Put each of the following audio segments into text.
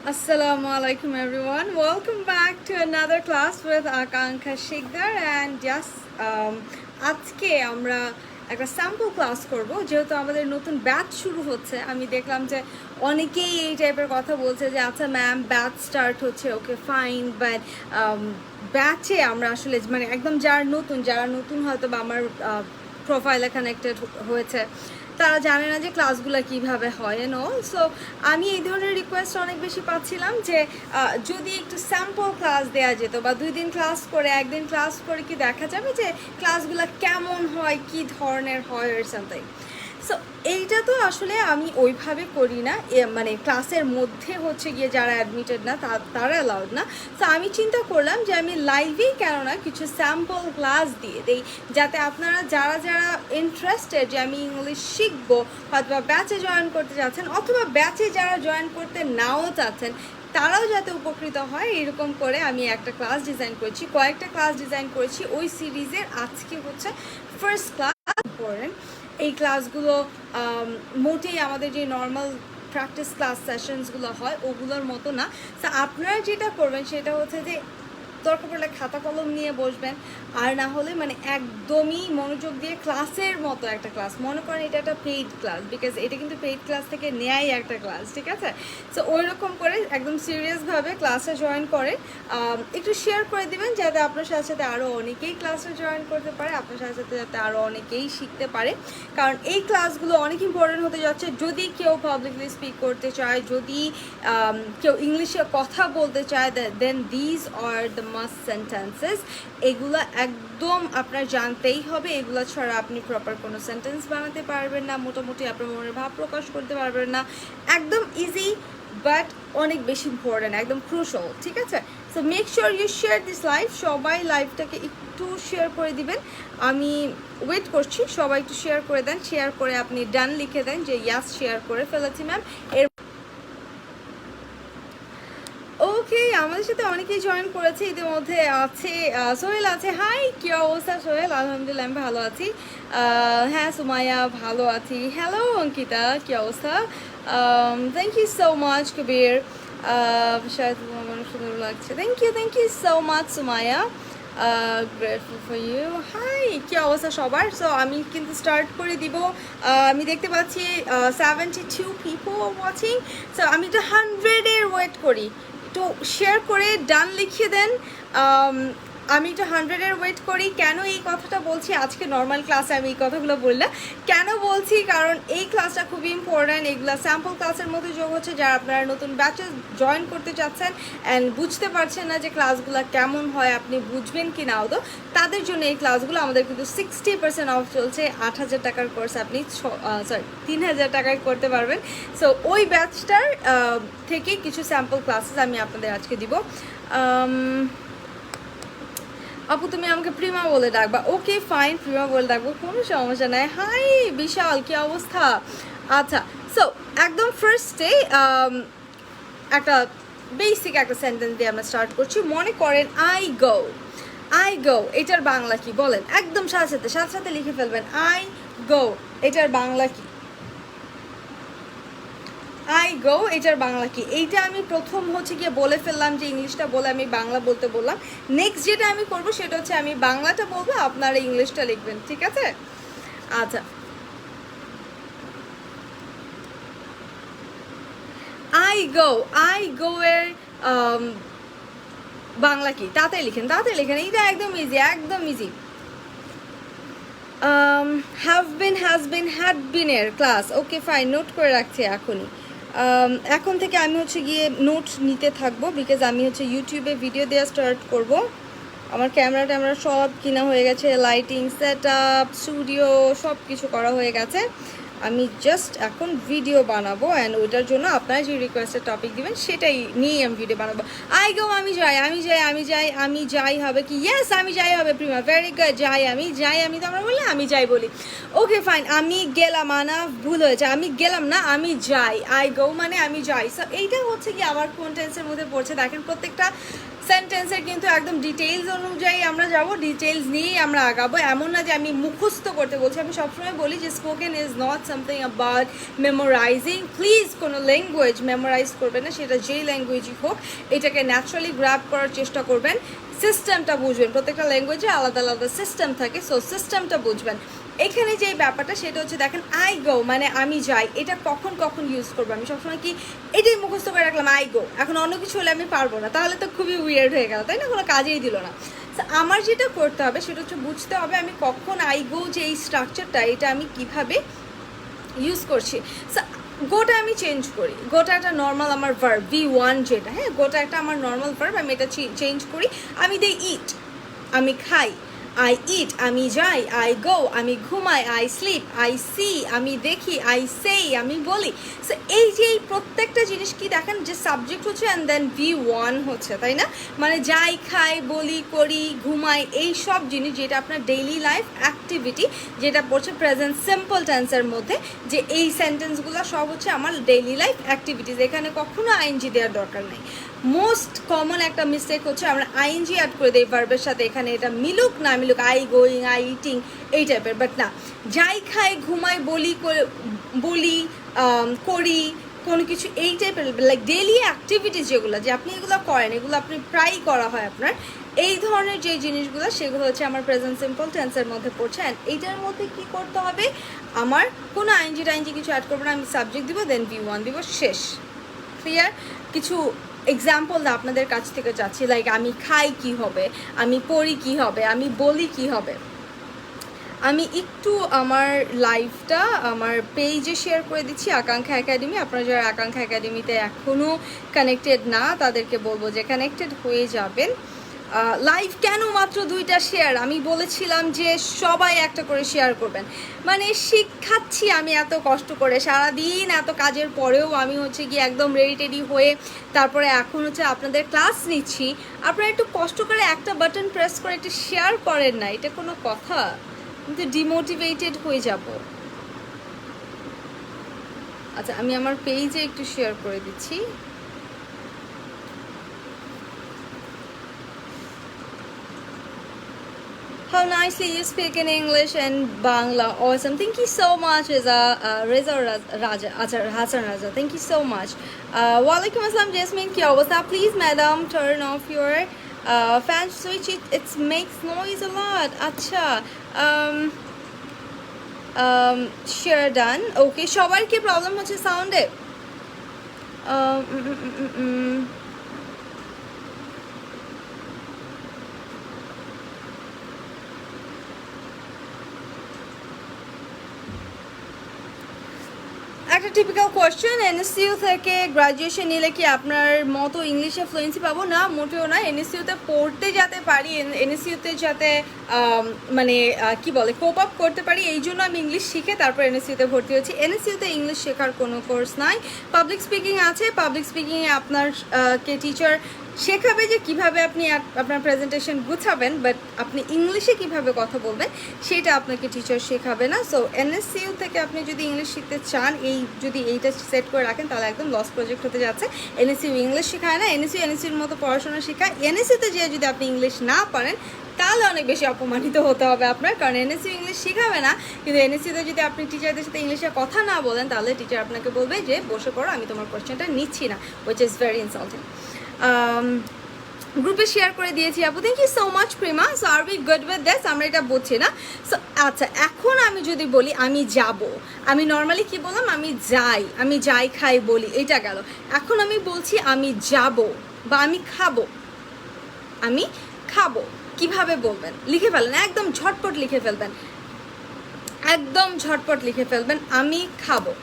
Assalamu alaikum everyone. Welcome back to another class with Akanksha Shikdar and yes আজকে আমরা একটা sample class করব যেহেতু আমাদের নতুন ব্যাচ শুরু হচ্ছে। আমি দেখলাম যে অনেকেই এই টাইপের কথা বলছে যে আচ্ছা ম্যাম ব্যাচ স্টার্ট হচ্ছে, ওকে ফাইন, বাট ব্যাচে আমরা আসলে মানে একদম যারা নতুন হয়তো বা আমার প্রোফাইলে কানেক্টেড হয়েছে তারা জানে না যে ক্লাসগুলো কিভাবে হয় এন্ড অল। সো আমি এই ধরনের রিকোয়েস্ট অনেক বেশি পাচ্ছিলাম যে যদি একটু স্যাম্পল ক্লাস দেওয়া যেত বা 2 দিন ক্লাস করে 1 দিন ক্লাস করে কি দেখা যাবে যে ক্লাসগুলো কেমন হয়, কি ধরনের হয় আর সামথিং। সো এইটা তো আসলে আমি ওইভাবে করি না, মানে ক্লাসের মধ্যে হচ্ছে গিয়ে যারা অ্যাডমিটেড না তারা অ্যালাউড না। সো আমি চিন্তা করলাম যে আমি লাইভেই কেননা কিছু স্যাম্পল ক্লাস দিয়ে দিই, যাতে আপনারা যারা ইন্টারেস্টেড যে আমি ইংলিশ শিখবো, হয়তো ব্যাচে জয়েন করতে চাচ্ছেন অথবা ব্যাচে যারা জয়েন করতে নাও চাচ্ছেন তারাও যাতে উপকৃত হয়, এরকম করে আমি একটা ক্লাস ডিজাইন করেছি, কয়েকটা ক্লাস ডিজাইন করেছি ওই সিরিজের। আজকে হচ্ছে ফার্স্ট ক্লাস পড়েন। এই ক্লাসগুলো মোটেই আমাদের যে নর্মাল প্র্যাকটিস ক্লাস সেশনসগুলো হয় ওগুলোর মতো না। তো আপনারা যেটা করবেন সেটা হচ্ছে যে দরকার পড়লে খাতা কলম নিয়ে বসবেন, আর না হলে মানে একদমই মনোযোগ দিয়ে ক্লাসের মতো একটা ক্লাস মনে করেন এটা একটা পেইড ক্লাস, বিকজ এটা কিন্তু পেইড ক্লাস থেকে নেয়াই একটা ক্লাস, ঠিক আছে? সো ওই রকম করে একদম সিরিয়াসভাবে ক্লাসে জয়েন করে একটু শেয়ার করে দিবেন যাতে আপনার সাথে সাথে আরও অনেকেই ক্লাসে জয়েন করতে পারে, আপনার সাথে সাথে যাতে আরও অনেকেই শিখতে পারে। কারণ এই ক্লাসগুলো অনেক ইম্পর্টেন্ট হতে যাচ্ছে। যদি কেউ পাবলিকলি স্পিক করতে চায়, যদি কেউ ইংলিশে কথা বলতে চায়, then these are the must sentences. এগুলো একদম আপনার জানতেই হবে, এগুলো ছাড়া আপনি প্রপার কোনো সেন্টেন্স বানাতে পারবেন না, মোটামুটি আপনার মনের ভাব প্রকাশ করতে পারবেন না। একদম ইজি বাট অনেক বেশি ইম্পর্টেন্ট, একদম ক্রুশাল, ঠিক আছে? So make sure you share this live. সবাই লাইভটাকে একটু শেয়ার করে দিবেন, আমি ওয়েট করছি। সবাই একটু শেয়ার করে দেন, শেয়ার করে আপনি ডান লিখে দেন যে ইয়াস শেয়ার করে ফেলেছি ম্যাম। এর ওকে, আমাদের সাথে অনেকেই জয়েন করেছে ইতিমধ্যে। আছে সোহেল আছে, হাই কি অবস্থা সোহেল? আলহামদুলিল্লাহ আমি ভালো আছি। হ্যাঁ সুমাইয়া ভালো আছি। হ্যালো অঙ্কিতা, কি অবস্থা? Thank you so much Kabir, শায়দ আমার সুন্দর লাগছে। Thank you so much Sumaiya, grateful for you. Hi কি অবস্থা সবার? সো আমি কিন্তু স্টার্ট করে দিব। আমি দেখতে পাচ্ছি 72 পিপল ওয়াচিং। সো আমি একটু 100-এর ওয়েট করি, একটু শেয়ার করে ডান লিখিয়ে দেন। আমি একটু 100-এর ওয়েট করি। কেন এই কথাটা বলছি আজকে নর্মাল ক্লাসে আমি এই কথাগুলো বললাম কেন বলছি, কারণ এই ক্লাসটা খুবই ইম্পর্ট্যান্ট। এগুলো স্যাম্পল ক্লাসের মধ্যে যোগ হচ্ছে যারা আপনারা নতুন ব্যাচে জয়েন করতে চাচ্ছেন অ্যান্ড বুঝতে পারছেন না যে ক্লাসগুলো কেমন হয়, আপনি বুঝবেন কি না তো তাদের জন্য এই ক্লাসগুলো। আমাদের কিন্তু 60% অফ চলছে। 8,000 টাকার কোর্স আপনি 3,000 টাকায় করতে পারবেন। সো ওই ব্যাচটার থেকে কিছু স্যাম্পল ক্লাসেস আমি আপনাদের আজকে দিব। আপু তুমি আমাকে প্রিমা বলে ডাকবা? ওকে ফাইন, প্রিমা বলে ডাকবো, কোনো সমস্যা নাই। হাই বিশাল, কি অবস্থা? আচ্ছা, সো একদম ফার্স্টে একটা বেসিক একটা সেন্টেন্স দিয়ে আমরা স্টার্ট করছি। মনে করেন আই গো, এটার বাংলা কি বলেন? একদম সাথে সাথে লিখে ফেলবেন। আই গো এটার বাংলা কি? আই গো এটার বাংলা কি? এইটা আমি প্রথম হচ্ছে গিয়ে বলে ফেললাম যে ইংলিশটা বলে আমি বাংলা বলতে বললাম। নেক্সট যেটা আমি করবো সেটা হচ্ছে আমি বাংলাটা বলবো, আপনারা ইংলিশটা লিখবেন, ঠিক আছে? আচ্ছা, আই গো এর বাংলা কি? তাড়াতাড়ি লিখেন। এইটা একদম easy. Have been, has been, had been এর ক্লাস। ওকে ফাইন, নোট করে রাখছি এখনই। এখন থেকে আমি হচ্ছে গিয়ে নোট নিতে থাকবো, বিকজ আমি হচ্ছে ইউটিউবে ভিডিও দেওয়া স্টার্ট করব। আমার ক্যামেরা সব কিনা হয়ে গেছে, লাইটিং সেট আপ, স্টুডিও সব কিছু করা হয়ে গেছে। আমি জাস্ট এখন ভিডিও বানাবো অ্যান্ড ওইটার জন্য আপনারা যে রিকোয়েস্টের টপিক দিবেন সেটাই নিয়েই আমি ভিডিও বানাবো। আই গো আমি যাই হবে কি? ইয়েস আমি যাই হবে প্রিমা, ভেরি গুড। আমি তো আমরা বললে আমি যাই বলি। ওকে ফাইন, আমি গেলাম, আনা ভুল হয়েছে, আমি গেলাম না আমি যাই। আই গো মানে আমি যাই। সো এইটা হচ্ছে কি আমার কোন টেন্সের মধ্যে পড়ছে দেখেন, প্রত্যেকটা সেন্টেন্সের কিন্তু একদম ডিটেইলস অনুযায়ী আমরা যাব, ডিটেইলস নিয়েই আমরা আগাবো। এমন না যে আমি মুখস্থ করতে বলছি, আমি সবসময় বলি যে spoken is not something about memorising. Please কোনো ল্যাঙ্গুয়েজ মেমোরাইজ করবেন না, সেটা যেই ল্যাঙ্গুয়েজই হোক, এটাকে ন্যাচারালি গ্র্যাব করার চেষ্টা করবেন, সিস্টেমটা বুঝবেন। প্রত্যেকটা ল্যাঙ্গুয়েজে আলাদা আলাদা সিস্টেম থাকে, সো সিস্টেমটা বুঝবেন। এখানে যে ব্যাপারটা সেটা হচ্ছে দেখেন আই গো মানে আমি যাই, এটা কখন কখন ইউজ করবো? আমি সবসময় কি এটাই মুখস্থ করে রাখলাম আই গো, এখন অন্য কিছু হলে আমি পারবো না, তাহলে তো খুবই উইয়ার্ড হয়ে গেল, তাই না? কোনো কাজেই দিল না। আমার যেটা করতে হবে সেটা হচ্ছে বুঝতে হবে আমি কখন আই গো যে এই স্ট্রাকচারটা, এটা আমি কিভাবে ইউজ করছি। গোটা আমি চেঞ্জ করি, গোটা একটা নর্মাল আমার ভার্ব V1 যেটা, হ্যাঁ গোটা একটা আমার নর্মাল ভার্ব, আমি এটা চেঞ্জ করি। আমি দেই ইট, আমি খাই, আই ইট, আমি যাই, আই গো, আমি ঘুমাই, আই স্লিপ, আই সি, আমি দেখি, আই সেই, আমি বলি। সো এই যে এই প্রত্যেকটা জিনিস কি দেখেন যে সাবজেক্ট হচ্ছে অ্যান্ড দেন V1 হচ্ছে, তাই না? মানে যাই, খাই, বলি, করি, ঘুমাই, এই সব জিনিস যেটা আপনার ডেইলি লাইফ অ্যাক্টিভিটি, যেটা পড়ছে প্রেজেন্ট সিম্পল টেন্সের মধ্যে, যে এই সেন্টেন্সগুলো সব হচ্ছে আমার ডেইলি লাইফ অ্যাক্টিভিটিস। এখানে কখনো আইএনজি দেওয়ার দরকার নেই। মোস্ট কমন একটা মিস্টেক হচ্ছে আমরা আইএনজি অ্যাড করে দিই ভার্বের সাথে, এখানে এটা মিলুক না মিলুক, আই গোয়িং, আই ইটিং, এই টাইপের। বাট না, যাই খাই, ঘুমাই, বলি, করি কোনো কিছু, এই টাইপের লাইক ডেইলি অ্যাক্টিভিটিস যেগুলো, যে আপনি এগুলো করেন, এগুলো আপনি প্রায়ই করা হয় আপনার, এই ধরনের যে জিনিসগুলো সেগুলো হচ্ছে আমার প্রেজেন্ট সিম্পল টেন্সের মধ্যে পড়ছে। অ্যান্ড এইটার মধ্যে কী করতে হবে, আমার কোনো আইএনজি কিছু অ্যাড করবো না, আমি সাবজেক্ট দিব, দেন V1 দিব, শেষ। ক্লিয়ার? কিছু এক্সাম্পল আপনাদের কাছ থেকে চাচ্ছি, লাইক আমি খাই কি হবে, আমি পড়ি কি হবে, আমি বলি কি হবে। আমি একটু আমার লাইফটা আমার পেজে শেয়ার করে দিচ্ছি, আকাঙ্ক্ষা একাডেমি। আপনারা যারা আকাঙ্ক্ষা একাডেমিতে এখনও কানেক্টেড না, তাদেরকে বলবো যে কানেক্টেড হয়ে যাবেন। লাইভ কেন মাত্র 2টা শেয়ার? আমি বলেছিলাম যে সবাই একটা করে শেয়ার করবেন। মানে শিখাচ্ছি আমি এত কষ্ট করে, সারাদিন এত কাজের পরেও আমি হচ্ছে গিয়ে একদম রেডি হয়ে তারপরে এখন হচ্ছে আপনাদের ক্লাস নিচ্ছি। আপনারা একটু কষ্ট করে একটা বাটন প্রেস করে একটু শেয়ার করেন না, এটা কোনো কথা? কিন্তু ডিমোটিভেটেড হয়ে যাব। আচ্ছা, আমি আমার পেজে একটু শেয়ার করে দিচ্ছি। How nicely you speak in English and Bangla. Awesome. Thank you so much, Reza Raja. Hassan Raja. Thank you so much. Walaikum Assalam, Jasmine. Kya awastha? Please, madam, turn off your fan switch. It makes noise a lot. Acha. Share done. Okay. Shobar ki problem hoche sound e. একটা typical question, NSU থেকে graduation নিলে কি আপনার মতো ইংলিশে fluency পাবো? না, মোটেও না। এনএসইউতে পড়তে যাতে পারি, এনএসইউতে যাতে মানে কি বলে কোপ আপ করতে পারি, এই জন্য আমি ইংলিশ শিখে তারপর এনএসইউতে ভর্তি হয়েছি। এনএসইউতে ইংলিশ শেখার কোনো কোর্স নাই। পাবলিক স্পিকিং আছে, পাবলিক স্পিকিংয়ে আপনার কে টিচার শেখাবে যে কিভাবে আপনি আপনার প্রেজেন্টেশন গুছাবেন, বাট আপনি ইংলিশে কিভাবে কথা বলবেন সেটা আপনাকে টিচার শেখাবে না। সো এনএসইউ থেকে আপনি যদি ইংলিশ শিখতে চান, যদি এইটা সেট করে রাখেন তাহলে একদম লস প্রজেক্ট হতে যাচ্ছে। এনএসইউ ইংলিশ শেখায় না, এনএসইউর মতো পড়াশোনা শেখায়। এনএসইউতে যেয়ে যদি আপনি ইংলিশ না পারেন তাহলে অনেক বেশি অপমানিত হতে হবে আপনার, কারণ এনএসইউ ইংলিশ শেখাবে না। কিন্তু এনএসইউতে যদি আপনি টিচারদের সাথে ইংলিশে কথা না বলেন তাহলে টিচার আপনাকে বলবে যে বসে পড়ো, আমি তোমার কোয়েশ্চেনটা নিচ্ছি না, উইচ ইজ ভেরি ইনসাল্টিং। গ্রুপে শেয়ার করে দিয়েছি আপু, thank you so much Prima. So are we good with this? আমরা এটা বুঝছি না। সো আচ্ছা, এখন আমি যদি বলি আমি যাব, আমি নর্মালি কি বললাম? আমি যাই, খাই, বলি, এটা গেল। এখন আমি বলছি আমি যাব বা আমি খাবো। আমি খাবো কিভাবে বলবেন? লিখে ফেলেন, একদম ঝটপট লিখে ফেলবেন, একদম ঝটপট লিখে ফেলবেন। আমি খাবো,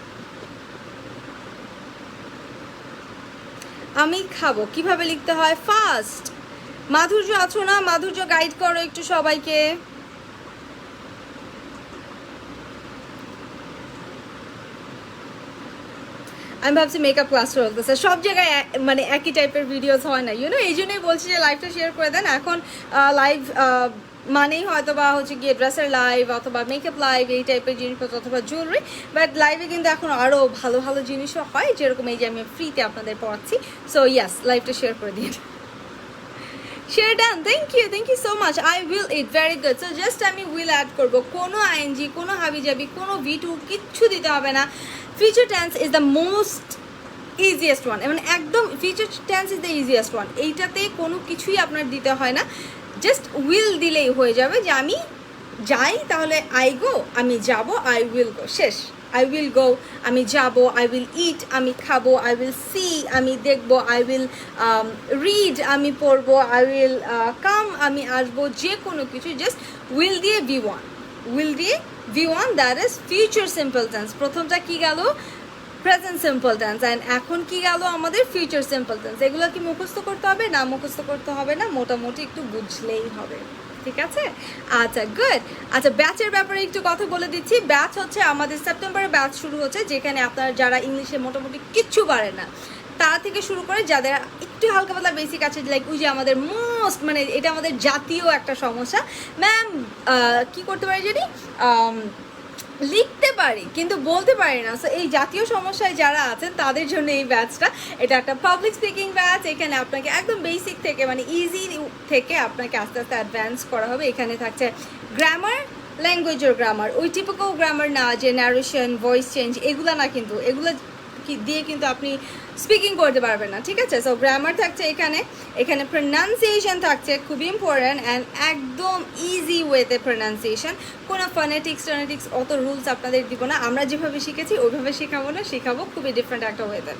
আমি খাবো কিভাবে লিখতে হয়? ফার্স্ট মাধুর্য আছো না? মাধুর্য গাইড করো একটু সবাইকে। আমি ভাবছি মেকআপ ক্লাস চলতেছে, সব জায়গায় মানে একই টাইপের ভিডিওস হয় না, এই জন্যই বলছি যে লাইভটা শেয়ার করে দেন। এখন লাইভ মানেই হয়তো বা হচ্ছে গিয়ে ড্রেসের লাইভ অথবা মেকআপ লাইভ, এই টাইপের জিনিসপত্র অথবা জুয়েলারি, বাট লাইভে কিন্তু এখন আরও ভালো ভালো জিনিসও হয়, যেরকম এই যে আমি ফ্রিতে আপনাদের পড়াচ্ছি। সো ইয়াস, লাইভটা শেয়ার করে দিন। Share done, thank you so much. I will it, very good. So just আমি উইল অ্যাড করবো, কোনো আইএনজি, কোনো হাবিজাবি, কোনো ভি2 কিচ্ছু দিতে হবে না। Future tense is the most easiest one, মানে একদম future tense is the easiest one. এইটাতে কোনো কিছুই আপনার দিতে হয় না, জাস্ট উইল দিলেই হয়ে যাবে। যে আমি যাই, তাহলে আই গো, আমি যাব, আই উইল গো, শেষ। আই উইল গো, আমি যাব, আই উইল ইট, আমি খাবো, আই উইল সি, আমি দেখবো, আই উইল রিড, আমি পড়বো, আই উইল কাম, আমি আসবো, যে কোনো কিছু জাস্ট উইল দিয়ে V1, উইল দিয়ে V1, that is future simple tense. প্রথমটা কি গেল? প্রেজেন্ট সিম্পল টেন্স, অ্যান্ড এখন কি গেল আমাদের? Future simple tense. এগুলো কি মুখস্থ করতে হবে? না, মুখস্থ করতে হবে না, মোটামুটি একটু বুঝলেই হবে, ঠিক আছে? আচ্ছা, গুড। আচ্ছা, ব্যাচের ব্যাপারে একটু কথা বলে দিচ্ছি। ব্যাচ হচ্ছে আমাদের সেপ্টেম্বরে ব্যাচ শুরু হচ্ছে, যেখানে আপনারা যারা ইংলিশে মোটামুটি কিচ্ছু পারে না তারা থেকে শুরু করে যাদের একটু হালকা পাতলা বেসিক আছে, লাইক ওই যে আমাদের মোস্ট, মানে এটা আমাদের জাতীয় একটা সমস্যা, ম্যাম কি করতে পারি জানি, লিখতে পারি কিন্তু বলতে পারি না। সো এই জাতীয় সমস্যায় যারা আছেন তাদের জন্য এই ব্যাচটা। এটা একটা পাবলিক স্পিকিং ব্যাচ। এখানে আপনাকে একদম বেসিক থেকে, মানে ইজি থেকে আপনাকে আস্তে আস্তে অ্যাডভান্স করা হবে। এখানে থাকছে গ্রামার, ল্যাঙ্গুয়েজের গ্রামার, ওই টিপিক্যাল গ্রামার না যে ন্যারেশন, ভয়েস চেঞ্জ, এগুলো না, কিন্তু এগুলো দিয়ে কিন্তু আপনি স্পিকিং করতে পারবেন না, ঠিক আছে? সো গ্রামার থাকছে এখানে, এখানে প্রোনাউন্সিয়েশন থাকছে, খুব ইম্পর্ট্যান্ট, অ্যান্ড একদম ইজি ওয়েতে প্রোনাউন্সিয়েশন। কোনো ফনেটিক্স টনেটিক্স অত রুলস আপনাদের দিব না, আমরা যেভাবে শিখেছি ওইভাবে শেখাবো না, শেখাবো খুবই ডিফারেন্ট একটা ওয়েতে।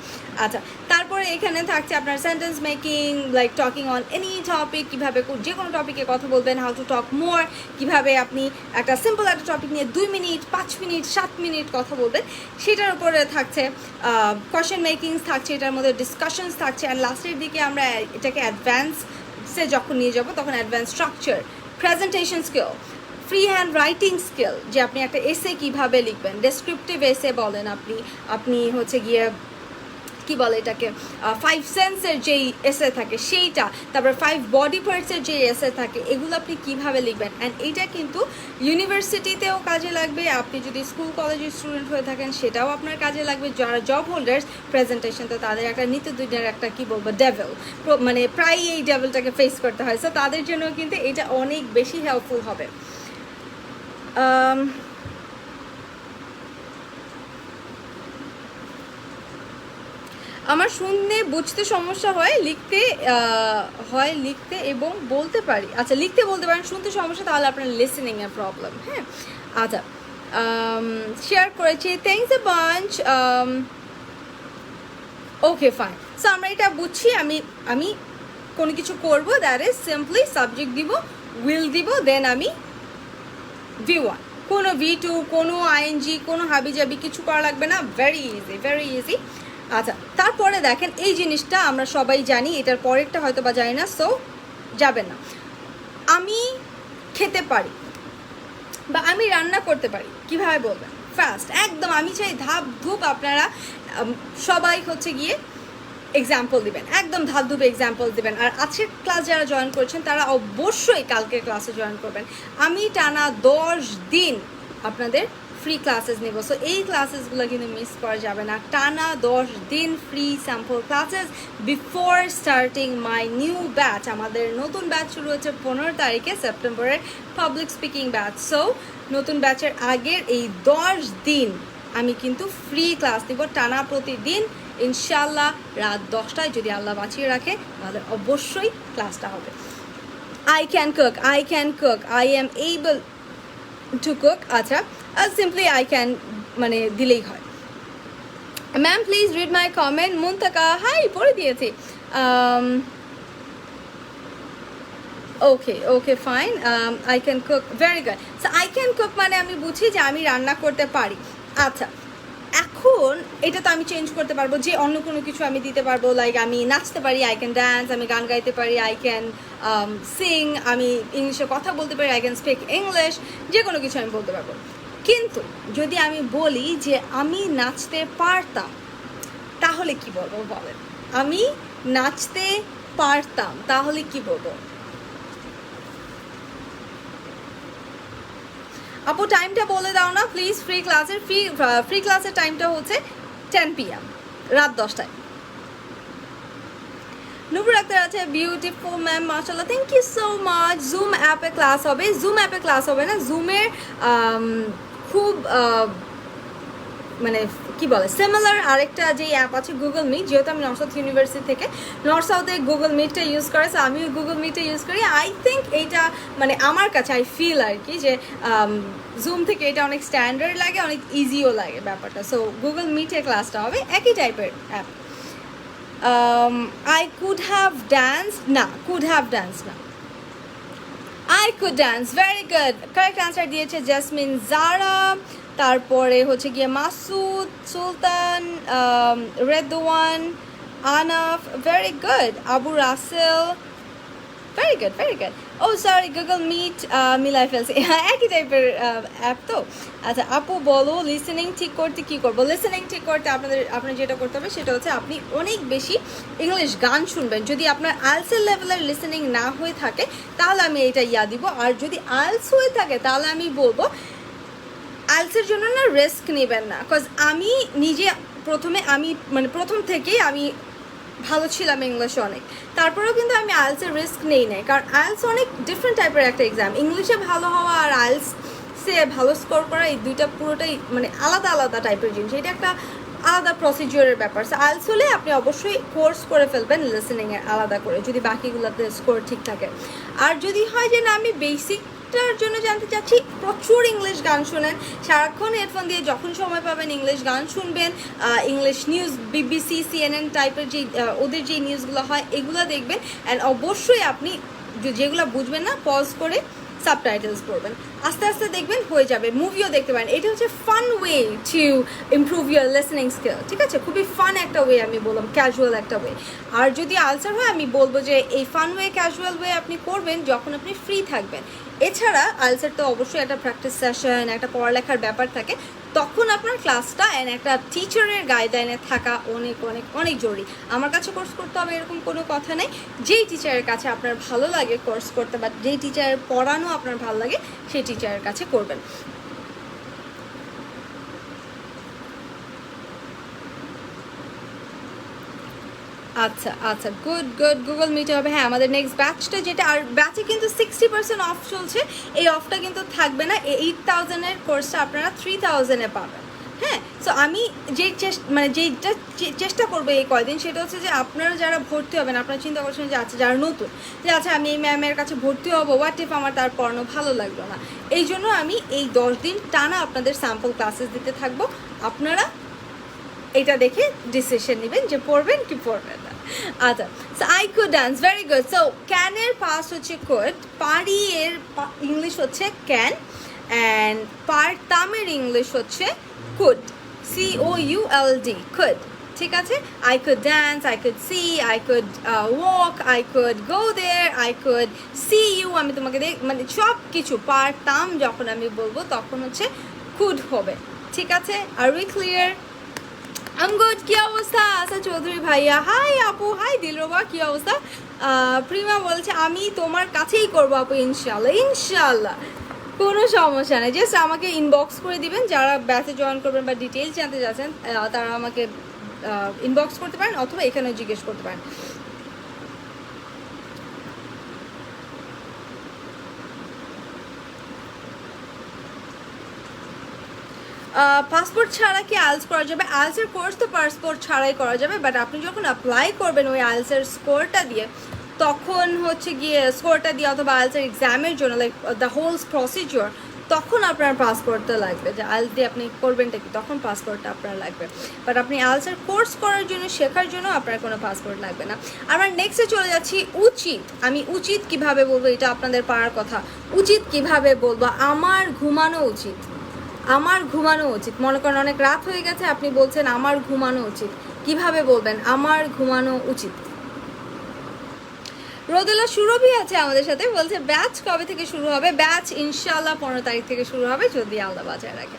আচ্ছা, তারপরে এখানে থাকছে আপনার sentence making, like talking on any topic, কীভাবে যে কোনো টপিকে কথা বলবেন, হাউ টু টক মোর, কীভাবে আপনি একটা সিম্পল একটা টপিক নিয়ে 2 মিনিট, 5 মিনিট, 7 মিনিট কথা বলবেন, সেটার উপরে থাকছে কোয়েশ্চেন মেকিংস থাকছে, এটার মধ্যে ডিসকাশনস থাকছে, অ্যান্ড লাস্টের দিকে আমরা এটাকে অ্যাডভান্সে যখন নিয়ে যাব তখন advance structure, presentation skill, free hand writing skill, যে আপনি একটা এসে কীভাবে লিখবেন, ডেসক্রিপটিভ এসে বলেন আপনি হচ্ছে গিয়ে কি বলে এটাকে, 5 সেন্সের যেই এসে থাকে সেইটা, তারপর 5 বডি পার্টসের যে এসে থাকে, এগুলো আপনি কিভাবে লিখবেন। অ্যান্ড এইটা কিন্তু ইউনিভার্সিটিতেও কাজে লাগবে, আপনি যদি স্কুল কলেজের স্টুডেন্ট হয়ে থাকেন সেটাও আপনার কাজে লাগবে। যারা জব হোল্ডার্স, প্রেজেন্টেশন তো তাদের একটা নিত্যদিনের একটা কি বলবো ডেভেল, মানে প্রায় এই ডেভেলটাকে ফেস করতে হয়। সো তাদের জন্য কিন্তু এটা অনেক বেশি হেল্পফুল হবে। আমার শুনতে বুঝতে সমস্যা হয়, লিখতে এবং বলতে পারি। আচ্ছা, লিখতে বলতে পারেন, শুনতে সমস্যা, তাহলে আপনার লিসেনিংয়ের প্রবলেম। হ্যাঁ, আচ্ছা, শেয়ার করেছি, thanks a bunch. Okay, fine. So আমরা এটা বুঝছি, আমি কোনো কিছু করবো, দ্যাট ইজ সিম্পলি সাবজেক্ট দিব, উইল দিব, দেন আমি V1, কোনো V2, কোনো আইএনজি, কোনো হাবিজাবি কিছু করা লাগবে না, ভেরি ইজি, ভেরি ইজি। আচ্ছা, তারপরে দেখেন এই জিনিসটা আমরা সবাই জানি, এটার পরেরটা হয়তো বা জানি না, সো যাবে না। আমি খেতে পারি বা আমি রান্না করতে পারি, কিভাবে বলবেন? ফার্স্ট একদম আমি চাই ধাপ ধুপ আপনারা সবাই হচ্ছে গিয়ে এক্সাম্পল দিবেন, একদম ধাপ ধুপ এক্সাম্পল দিবেন। আর আজকের ক্লাস যারা জয়েন করছেন তারা অবশ্যই কালকের ক্লাসে জয়েন করবেন। আমি টানা 10 দিন আপনাদের ফ্রি ক্লাসেস নেব, সো এই ক্লাসেসগুলো কিন্তু মিস করা যাবে না। টানা 10 দিন free sample classes before starting my new batch. আমাদের নতুন ব্যাচ শুরু হচ্ছে 15 তারিখে সেপ্টেম্বরের পাবলিক স্পিকিং ব্যাচ। সো নতুন ব্যাচের আগের এই 10 দিন আমি কিন্তু ফ্রি ক্লাস দিব টানা প্রতিদিন, ইনশাল্লাহ রাত 10টায়, যদি আল্লাহ বাঁচিয়ে রাখে তাহলে অবশ্যই ক্লাসটা হবে। I can cook, I am able to cook. আচ্ছা, সিম্পলি আই ক্যান মানে দিলেই হয়। Ma'am please read my comment. Muntaka, hi, পড়ে দিয়েছি। Okay fine, I can cook, very good. So I can cook মানে আমি বুঝি যে আমি রান্না করতে পারি। আচ্ছা, এখন এটা তো আমি চেঞ্জ করতে পারবো, যে অন্য কোনো কিছু আমি দিতে পারবো, লাইক আমি নাচতে পারি, আই ক্যান ড্যান্স, আমি গান গাইতে পারি, আই ক্যান সিং, আমি ইংলিশে কথা বলতে পারি, আই ক্যান স্পিক ইংলিশ, যে কোনো কিছু আমি বলতে পারবো। কিন্তু যদি আমি বলি যে আমি নাচতে পারতাম, তাহলে কি বলবো বলেন? আমি নাচতে পারতাম তাহলে কি বলবো? আপু টাইমটা বলে দাও না প্লিজ। ফ্রি ক্লাসের টাইমটা হচ্ছে 10 PM, রাত 10টায়। নুপুর আক্তার আছে, বিউটিফুল ম্যাম, মাশাআল্লাহ, thank you so much. Zoom অ্যাপে ক্লাস হবে, জুম অ্যাপে ক্লাস হবে না, জুমের খুব মানে কি বলে সিমিলার আরেকটা যে অ্যাপ আছে গুগল মিট, যেহেতু আমি নর্থ সাউথ ইউনিভার্সিটি থেকে নর্থ সাউথে গুগল মিটটা ইউজ করে, সো আমিও গুগল মিটটা ইউজ করি। আই থিঙ্ক এইটা মানে আমার কাছে আই ফিল আর কি যে জুম থেকে এটা অনেক স্ট্যান্ডার্ড লাগে, অনেক ইজিও লাগে ব্যাপারটা। সো গুগল মিটের ক্লাসটা হবে একই টাইপের app. I could have dance না, কুড হ্যাভ ড্যান্স না, I could dance, very good, correct answer দিয়েছে জেসমিন জারা। তারপরে হচ্ছে গিয়ে Masud, Sultan, Redwan, Anaf, very good, Abu Rasel, very good very good. ও সরি, গুগল মিট মিলাই ফেলছি, একই টাইপের অ্যাপ তো। আচ্ছা আপু বলো, লিসেনিং ঠিক করতে কি করবো? লিসেনিং ঠিক করতে আপনার যেটা করতে হবে সেটা হচ্ছে আপনি অনেক বেশি ইংলিশ গান শুনবেন। যদি আপনার আইএলটিএস লেভেলের লিসেনিং না হয়ে থাকে তাহলে আমি এটা দিব, আর যদি আইএলটিএস হয়ে থাকে তাহলে আমি বলবো আইএলটিএসের জন্য না রিস্ক নেবেন না। বিকজ আমি নিজে প্রথম থেকেই আমি ভালো ছিলাম ইংলিশে অনেক, তারপরেও কিন্তু আমি আইএলটিএসের রিস্ক নেই নাই, কারণ আইএলটিএস অনেক ডিফারেন্ট টাইপের একটা এক্সাম। ইংলিশে ভালো হওয়া আর আইএলটিএসে ভালো স্কোর করা, এই দুইটা পুরোটাই মানে আলাদা আলাদা টাইপের জিনিস, এটা একটা আলাদা প্রসিডিওরের ব্যাপার। সো আইএলটিএস হলে আপনি অবশ্যই কোর্স করে ফেলবেন লিসেনিংয়ের আলাদা করে, যদি বাকিগুলোতে স্কোর ঠিক থাকে। আর যদি হয় যে না আমি বেসিকটার জন্য জানতে চাচ্ছি, প্রচুর ইংলিশ গান শোনেন, সারাক্ষণ হেডফোন দিয়ে যখন সময় পাবেন ইংলিশ গান শুনবেন, ইংলিশ নিউজ, বিবিসি, সিএনএন টাইপের যে ওদের যে নিউজগুলো হয় এগুলো দেখবেন। অ্যান্ড অবশ্যই আপনি যেগুলো বুঝবেন না পজ করে সাবটাইটেলস করবেন, আস্তে আস্তে দেখবেন হয়ে যাবে। মুভিও দেখতে পারেন, এটা হচ্ছে fun way to improve your listening skill, ঠিক আছে? খুবই ফান একটা ওয়ে, আমি বললাম ক্যাজুয়াল একটা ওয়ে। আর যদি আনসার হয় আমি বলবো যে এই ফান ওয়ে ক্যাজুয়াল ওয়ে আপনি করবেন যখন আপনি ফ্রি থাকবেন। এছাড়া আলসার তো অবশ্যই একটা প্র্যাকটিস সেশন, একটা পড়ালেখার ব্যাপার থাকে, তখন আপনার ক্লাসটা অ্যান্ড একটা টিচারের গাইডলাইনে থাকা অনেক অনেক অনেক জরুরি। আমার কাছে কোর্স করতে হবে এরকম কোনো কথা নেই, যেই টিচারের কাছে আপনার ভালো লাগে কোর্স করতে বা যেই টিচারের পড়ানো আপনার ভালো লাগে সেই টিচারের কাছে করবেন। আচ্ছা আচ্ছা, গুড গুড, গুগল মিটে হবে। হ্যাঁ, আমাদের নেক্সট ব্যাচটা যেটা, আর ব্যাচে কিন্তু 60% অফ চলছে, এই অফটা কিন্তু থাকবে না। 8000-এর কোর্সটা আপনারা 3000-এ পাবেন। হ্যাঁ, সো আমি যেইটা চেষ্টা করবো এই কয়দিন, সেটা হচ্ছে যে আপনারা যারা ভর্তি হবেন, আপনারা চিন্তা করছেন যে আচ্ছা যারা নতুন, যে আচ্ছা আমি এই ম্যামের কাছে ভর্তি হবো, হোয়াট ইফ আমার তার পড়ানো ভালো লাগলো না, এই জন্য আমি এই 10 দিন টানা আপনাদের স্যাম্পল ক্লাসেস দিতে থাকবো। আপনারা এটা দেখে ডিসিশন নেবেন যে পড়বেন কি পড়বেন না। আচ্ছা, so I could dance, very good. So ক্যানের পাস হচ্ছে কুড, পারি এর ইংলিশ হচ্ছে ক্যান, অ্যান্ড পারতামের ইংলিশ হচ্ছে কুড, COULD, কুড, ঠিক আছে? I could dance, I could see, I could walk, I could go there, I could see you, আমি তোমাকে মানে সব কিছু পারতাম যখন আমি বলবো তখন হচ্ছে কুড হবে, ঠিক আছে? Are we clear? I'm good. কি অবস্থা আশা চৌধুরী ভাইয়া? হাই আপু, হাই দিলরুবা, কি অবস্থা? প্রিমা বলছে আমি তোমার কাছেই করবো আপু, ইনশাল্লাহ ইনশাল্লাহ, কোনো সমস্যা নেই। জাস্ট আমাকে ইনবক্স করে দিবেন, যারা ব্যাচে জয়েন করবেন বা ডিটেলস জানতে চাচ্ছেন তারা আমাকে ইনবক্স করতে পারেন অথবা এখানেও জিজ্ঞেস করতে পারেন। পাসপোর্ট ছাড়া কি আইএলটিএস করা যাবে? আইএলটিএসের কোর্স তো পাসপোর্ট ছাড়াই করা যাবে, বাট আপনি যখন অ্যাপ্লাই করবেন ওই আইএলটিএসের স্কোরটা দিয়ে, তখন হচ্ছে গিয়ে স্কোরটা দিয়ে অথবা আইএলটিএসের এক্সামের জন্য লাইক দ্য হোল প্রসিডিওর, তখন আপনার পাসপোর্টটা লাগবে। যে আইএলটিএস দিয়ে আপনি করবেনটা কি, তখন পাসপোর্টটা আপনার লাগবে। বাট আপনি আইএলটিএসের কোর্স করার জন্য, শেখার জন্য আপনার কোনো পাসপোর্ট লাগবে না। আমরা নেক্সটে চলে যাচ্ছি উচিত। আমি উচিত কিভাবে বলবো, এটা আপনাদের পারার কথা। উচিত কিভাবে বলবো? আমার ঘুমানো উচিত, আমার ঘুমানো উচিত। মনে করেন অনেক রাত হয়ে গেছে, আপনি বলছেন আমার ঘুমানো উচিত, কিভাবে বলবেন? আমার ঘুমানো উচিত। রোদেলা সুরভি আছে আমাদের সাথে, বলছে ব্যাচ কবে থেকে শুরু হবে? ব্যাচ ইনশাআল্লাহ 15 তারিখ থেকে শুরু হবে, যদি আল্লাহ বাঁচায় রাখে।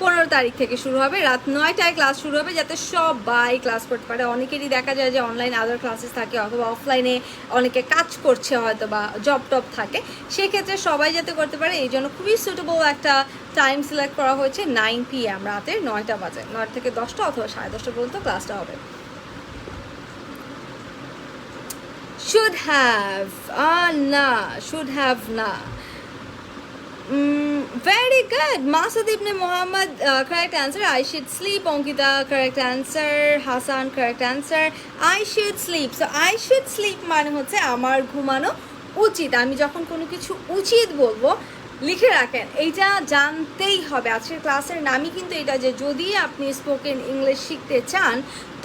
15 তারিখ থেকে শুরু হবে, রাত 9টায় ক্লাস শুরু হবে, যাতে সবাই ক্লাস করতে পারে। অনেকেরই দেখা যায় যে অনলাইন আদার ক্লাসেস থাকে, অথবা অফলাইনে অনেকে কাজ করছে হয়তো বা জব টব থাকে, সেক্ষেত্রে সবাই যাতে করতে পারে এই জন্য খুবই সুটেবল একটা টাইম সিলেক্ট করা হয়েছে। 9 PM, রাতের 9টা বাজে, 9 থেকে 10টা অথবা 10:30 পর্যন্ত ক্লাসটা হবে। should have, না, should have না। Very good. Masud Ibn Muhammad, correct answer. I should sleep. Ankita, correct answer. Hassan, correct answer. I should sleep. So I should sleep মানে হচ্ছে আমার ঘুমানো উচিত। আমি যখন কোনো কিছু উচিত বলবো লিখে রাখেন, এইটা জানতেই হবে। আজকের ক্লাসের নামই কিন্তু এটা, যে যদি আপনি স্পোকেন ইংলিশ শিখতে চান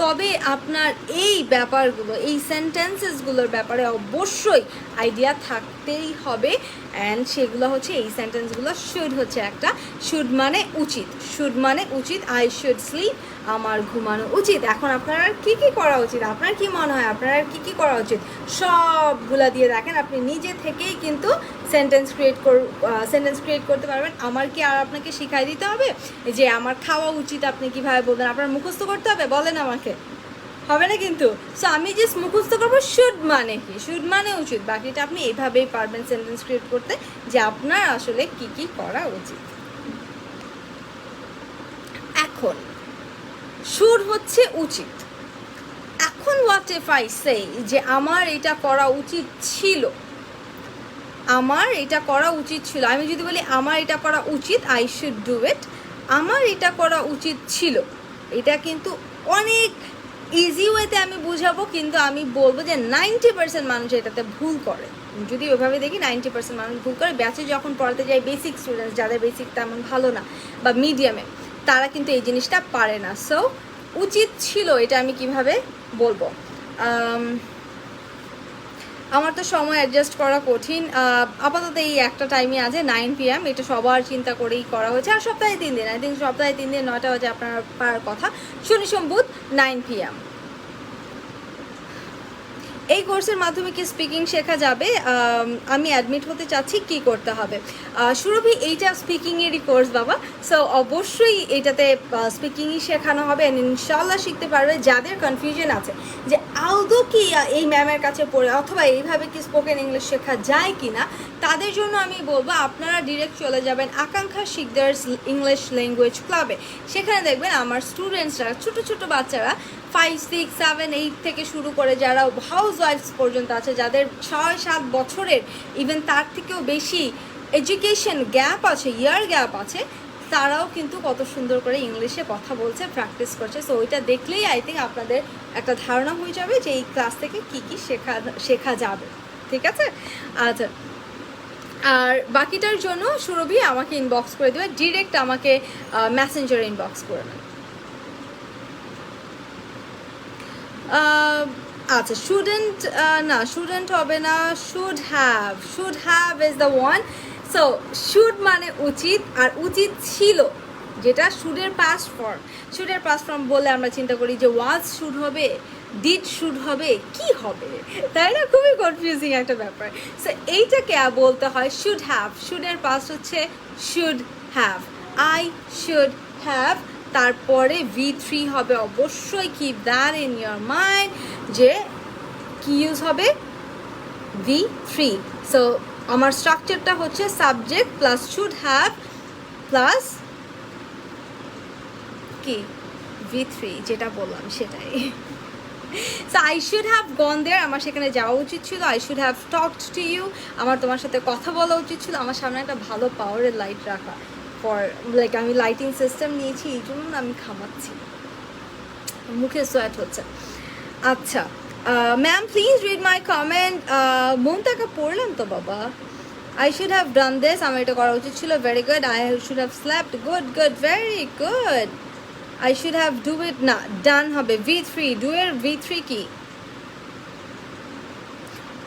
তবে আপনার এই ব্যাপারগুলো, এই সেন্টেন্সেসগুলোর ব্যাপারে অবশ্যই আইডিয়া থাকতেই হবে। অ্যান্ড সেগুলো হচ্ছে এই সেন্টেন্সগুলো। শুড হচ্ছে একটা, শুড মানে উচিত, শুড মানে উচিত। আই শুড স্লিপ, আমার ঘুমানো উচিত। এখন আপনার কি কি করা উচিত, আপনার কি মনে হয় আপনার কি কি করা উচিত, সবগুলা দিয়ে দেখেন আপনি নিজে থেকেই কিন্তু সেন্টেন্স ক্রিয়েট করতে পারবেন। আমার কি আর আপনাকে শিখাই দিতে হবে যে আমার খাওয়া উচিত আপনি কিভাবে বলবেন, আপনার মুখস্থ করতে হবে? বলেন আমাকে, হবে না কিন্তু। সো আমি জাস্ট মুখস্থ করবো শুড মানে কি, শুড মানে উচিত। বাকিটা আপনি এইভাবেই পারবেন সেন্টেন্স ক্রিয়েট করতে, যে আপনার আসলে কি কি করা উচিত। এখন শুড হচ্ছে উচিত। এখন হোয়াট ইফ আই সে যে আমার এটা করা উচিত ছিল, আমার এটা করা উচিত ছিল। আমি যদি বলি আমার এটা করা উচিত, আই শুড ডু ইট, আমার এটা করা উচিত ছিল, এটা কিন্তু অনেক ইজি ওয়েতে আমি বুঝাবো, কিন্তু আমি বলবো যে 90% মানুষ এটাতে ভুল করে। যদি ওইভাবে দেখি 90% মানুষ ভুল করে। ব্যাচে যখন পড়াতে যাই বেসিক স্টুডেন্টস, যাদের বেসিক তেমন ভালো না বা মিডিয়ামে, তারা কিন্তু এই জিনিসটা পারে না। সো উচিত ছিল এটা আমি কিভাবে বলবো? আমার তো সময় অ্যাডজাস্ট করা কঠিন। আপাতত এই একটা টাইমই আছে 9 PM, এটা সবার চিন্তা করেই করা হয়েছে। আর সপ্তাহে 3 দিন, আই থিঙ্ক সপ্তাহে 3 দিন 9টা বাজে আপনার পারার কথা। শনি সোম বুধ 9 PM। এই কোর্সের মাধ্যমে কি স্পিকিং শেখা যাবে? আমি অ্যাডমিট হতে চাচ্ছি, কি করতে হবে? সুরভি, এইটা স্পিকিংয়েরই কোর্স বাবা। সো অবশ্যই এইটাতে স্পিকিংই শেখানো হবে, ইনশাল্লাহ শিখতে পারবে। যাদের কনফিউশন আছে যে আদৌ কি এই ম্যামের কাছে পড়ে অথবা এইভাবে কি স্পোকেন ইংলিশ শেখা যায় কি না, তাদের জন্য আমি বলবো আপনারা ডিরেক্ট চলে যাবেন আকাঙ্ক্ষা শিকদারস ইংলিশ ল্যাঙ্গুয়েজ ক্লাবে। সেখানে দেখবেন আমার স্টুডেন্টসরা, ছোটো ছোটো বাচ্চারা 5, 6, 7, 8 থেকে শুরু করে যারা হাউস ওয়াইফস পর্যন্ত আছে, যাদের 6-7 বছরের ইভেন তার থেকেও বেশি এডুকেশন গ্যাপ আছে, ইয়ার গ্যাপ আছে, তারাও কিন্তু কত সুন্দর করে ইংলিশে কথা বলছে, প্র্যাকটিস করছে। সো ওইটা দেখলেই আই থিঙ্ক আপনাদের একটা ধারণা হয়ে যাবে যে এই ক্লাস থেকে কী কী শেখা যাবে। ঠিক আছে? আচ্ছা, আর বাকিটার জন্য সুরভি আমাকে ইনবক্স করে দেবে, ডিরেক্ট আমাকে মেসেঞ্জারে ইনবক্স করে নেবে। আচ্ছা, শুডেন্ট না, শুডেন্ট হবে না, should have is the one. So should মানে উচিত, আর উচিত ছিল যেটা শুডের পাস্ট ফর্ম। শুডের পাস্ট ফর্ম বলে আমরা চিন্তা করি যে ওয়াজ শুড হবে, ডিড শুড হবে, কি হবে, তাই না? খুবই কনফিউজিং একটা ব্যাপার। সো এইটাকে বলতে হয় শুড হ্যাভ। শুডের পাস্ট হচ্ছে should have, I should have. তারপরে V3 হবে, অবশ্যই keep that in your mind, যে কি ইউজ হবে? V3। সো আমার স্ট্রাকচারটা হচ্ছে subject plus should have plus কি V3, যেটা বললাম সেটাই। So I should have gone there, আমার সেখানে যাওয়া উচিত ছিল। I should have talked to you, আমার তোমার সাথে কথা বলা উচিত ছিল। আমার সামনে একটা ভালো পাওয়ারের লাইট রাখা, ফর লাইক আমি লাইটিং সিস্টেম নিয়েছি, এই জন্য আমি ঘামাচ্ছি, মুখে সোয়েট হচ্ছে। আচ্ছা ma'am, please read my comment. মন টাকা পড়লাম তো বাবা। I should have done this, আমার এটা করা উচিত ছিল। Very good. I should have slapped, good good, very good. I should have do it না, done হবে V3। do এর V3 কি?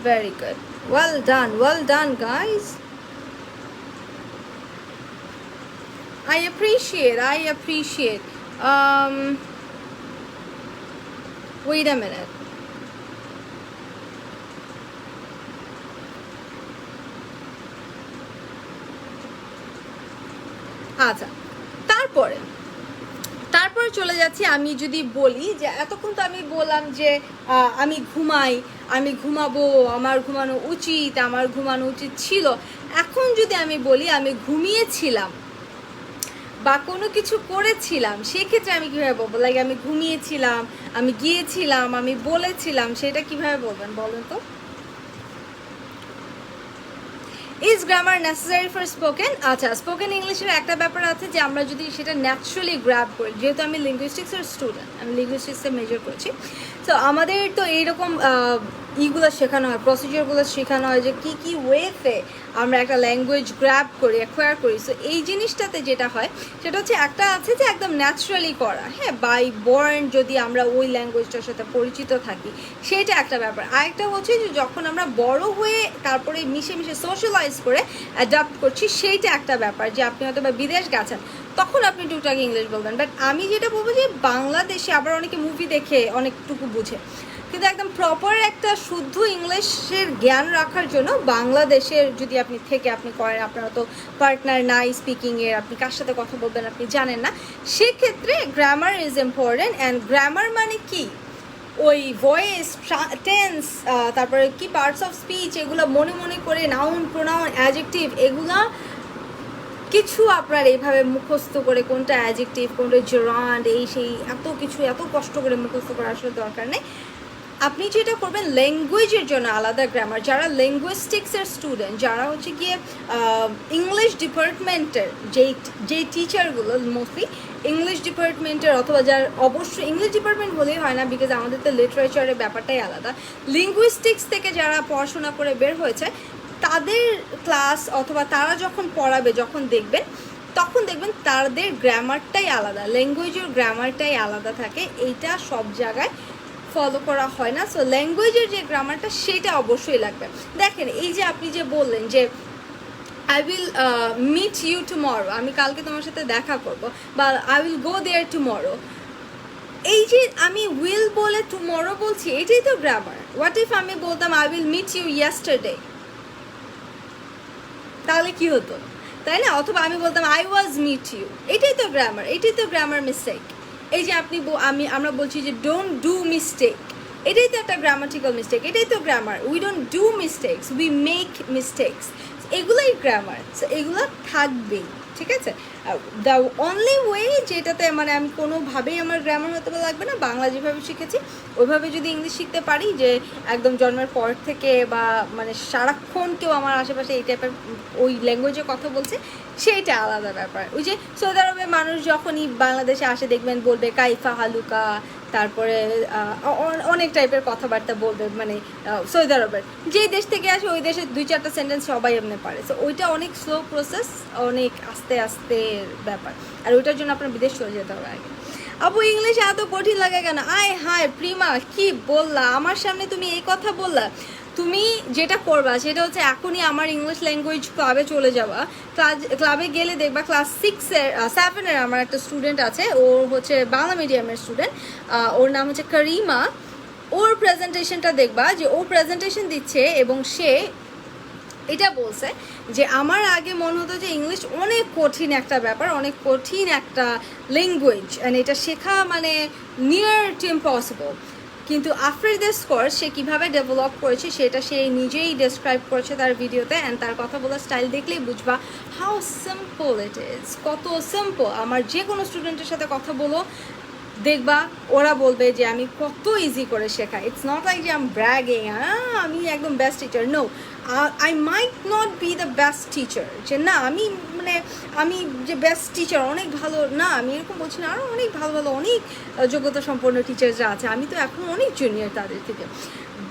Very good, well done guys. I appreciate wait a minute, আচ্ছা তারপরে চলে যাচ্ছি। আমি যদি বলি যে এতক্ষণ তো আমি বললাম যে আমি ঘুমাই, আমি ঘুমাবো, আমার ঘুমানো উচিত ছিল। এখন যদি আমি বলি আমি ঘুমিয়েছিলাম বা কোনো কিছু করেছিলাম, সেক্ষেত্রে আমি কীভাবে বলবো? লাইক আমি ঘুমিয়েছিলাম, আমি গিয়েছিলাম, আমি বলেছিলাম, সেটা কিভাবে বলবেন বলেন তো? Grammar necessary for spoken? আচ্ছা, স্পোকেন ইংলিশের একটা ব্যাপার আছে যে আমরা যদি সেটা ন্যাচারালি গ্র্যাব করি, যেহেতু আমি লিঙ্গুইস্টিক্সের স্টুডেন্ট, আমি লিঙ্গুইস্টিক্সে মেজর করছি, তো আমাদের তো এইরকম ইগুলো শেখানো হয়, প্রসিডিওরগুলো শেখানো হয় যে কী কী ওয়েতে আমরা একটা ল্যাঙ্গুয়েজ গ্র্যাব করি, অ্যাকোয়ার করি। সো এই জিনিসটাতে যেটা হয় সেটা হচ্ছে একটা আছে যে একদম ন্যাচারালি করা, হ্যাঁ, বাই বর্ন যদি আমরা ওই ল্যাঙ্গুয়েজটার সাথে পরিচিত থাকি, সেটা একটা ব্যাপার। আরেকটা হচ্ছে যে যখন আমরা বড় হয়ে তারপরে মিশে মিশে সোশ্যালাইজ করে অ্যাডাপ্ট করছি, সেইটা একটা ব্যাপার। যে আপনি হয়তো বা বিদেশ গেছেন, তখন আপনি টুকটাক ইংলিশ বলবেন। বাট আমি যেটা বলবো যে বাংলাদেশে আবার অনেকে মুভি দেখে অনেকটুকু বুঝে, কিন্তু একদম প্রপার একটা শুদ্ধ ইংলিশের জ্ঞান রাখার জন্য বাংলাদেশের যদি আপনি থেকে আপনি করেন, আপনার তো পার্টনার নাই স্পিকিংয়ের, আপনি কার সাথে কথা বলবেন আপনি জানেন না, সেক্ষেত্রে grammar is important. And grammar মানে কি, ওই ভয়েস, টেন্স, তারপরে কি পার্টস অফ স্পিচ, এগুলো মনে মনে করে নাউন, প্রোনাউন, অ্যাডজেক্টিভ, এগুলা কিছু আপনার এইভাবে মুখস্থ করে কোনটা অ্যাডজেক্টিভ, কোনটা জেরান্ড, এই সেই এত কিছু এত কষ্ট করে মুখস্থ করার আসলে দরকার নেই। আপনি যেটা করবেন, ল্যাঙ্গুয়েজের জন্য আলাদা গ্রামার। যারা লিঙ্গুইস্টিক্সের স্টুডেন্ট, যারা হচ্ছে গিয়ে ইংলিশ ডিপার্টমেন্টের যেই টিচারগুলো মোস্টলি ইংলিশ ডিপার্টমেন্টের, অথবা যার অবশ্যই ইংলিশ ডিপার্টমেন্ট বলেই হয় না, বিকজ আমাদের তো লিটারেচারের ব্যাপারটাই আলাদা। লিঙ্গুইস্টিক্স থেকে যারা পড়াশোনা করে বের হয়েছে, তাদের ক্লাস অথবা তারা যখন পড়াবে, যখন দেখবেন, তখন দেখবেন তাদের গ্রামারটাই আলাদা, ল্যাঙ্গুয়েজের গ্রামারটাই আলাদা থাকে। এইটা সব জায়গায় ফলো করা হয় না। সো ল্যাঙ্গুয়েজের যে গ্রামারটা, সেটা অবশ্যই লাগবে। দেখেন, এই যে আপনি যে বললেন যে I will meet you tomorrow, আমি কালকে তোমার সাথে দেখা করব, বা I will go there tomorrow, এই যে আমি উইল বলে টুমরো বলছি, এটাই তো গ্রামার। হোয়াট ইফ আমি বলতাম I will meet you yesterday, তাহলে কি হতো, তাই না? অথবা আমি বলতাম আই ওয়াজ মিট ইউ, এটাই তো গ্রামার, এটাই তো গ্রামার মিস্টেক। এই যে আপনি আমরা বলছি যে ডোন্ট ডু মিস্টেক, এটাই তো একটা গ্রামাটিক্যাল মিস্টেক, এটাই তো grammar. We don't do mistakes, we make mistakes, এগুলোই গ্রামার। সো এগুলো থাকবেই, ঠিক আছে? দ্য অনলি ওয়ে যেটাতে মানে আমি কোনোভাবেই আমার গ্রামার হতে লাগবে না, বাংলা যেভাবে শিখেছি ওইভাবে যদি ইংলিশ শিখতে পারি, যে একদম জন্মের পর থেকে বা মানে সারাক্ষণ কেউ আমার আশেপাশে এই টাইপের ওই ল্যাঙ্গুয়েজে কথা বলছে, সেইটা আলাদা ব্যাপার। ওই যে সৌদি আরবে মানুষ যখনই বাংলাদেশে আসে দেখবেন বলবে কাইফা হালুকা, তারপরে অনেক টাইপের কথাবার্তা বলবে, মানে সৌদি আরবের যেই দেশ থেকে আসে ওই দেশের 2-4টা সেন্টেন্স সবাই এমনি পারে। সো ওইটা অনেক স্লো প্রসেস, অনেক আস্তে আস্তে ব্যাপার, আর ওইটার জন্য আপনার বিদেশ চলে যেতে হবে আগে। আপু ইংলিশ এত কঠিন লাগে কেন? আয় হায় প্রিমা, কি বললা আমার সামনে, তুমি এই কথা বললা। তুমি যেটা করবা সেটা হচ্ছে এখনই আমার ইংলিশ ল্যাঙ্গুয়েজ ক্লাবে চলে যাওয়া। ক্লাবে গেলে দেখবা ক্লাস 7-এর আমার একটা স্টুডেন্ট আছে, ও হচ্ছে বাংলা মিডিয়ামের স্টুডেন্ট, ওর নাম হচ্ছে করিমা। ওর প্রেজেন্টেশনটা দেখবা, যে ও প্রেজেন্টেশন দিচ্ছে এবং সে এটা বলছে যে আমার আগে মনে হতো যে ইংলিশ অনেক কঠিন একটা ব্যাপার, অনেক কঠিন একটা ল্যাঙ্গুয়েজ, অ্যান্ড এটা শেখা মানে নিয়ার টু ইম্পসিবল। কিন্তু আফটার দিস কোর্স সে কীভাবে ডেভেলপ করেছে সেটা সে নিজেই ডেসক্রাইব করেছে তার ভিডিওতে, অ্যান্ড তার কথা বলার স্টাইল দেখলেই বুঝবা হাউ সিম্পল ইট ইজ, কত সিম্পল। আমার যে কোনো স্টুডেন্টের সাথে কথা বলো, দেখবা ওরা বলবে যে আমি কত ইজি করে শেখাই। ইটস নট লাইক যে আই এম ব্র্যাগিং, আমি একদম best teacher. No, I might not be the best teacher, যে না আমি মানে আমি যে বেস্ট টিচার অনেক ভালো, না আমি এরকম বলছি না। আরও অনেক ভালো ভালো অনেক যোগ্যতা সম্পন্ন টিচার্সরা আছে, আমি তো এখন অনেক জুনিয়র তাদের থেকে।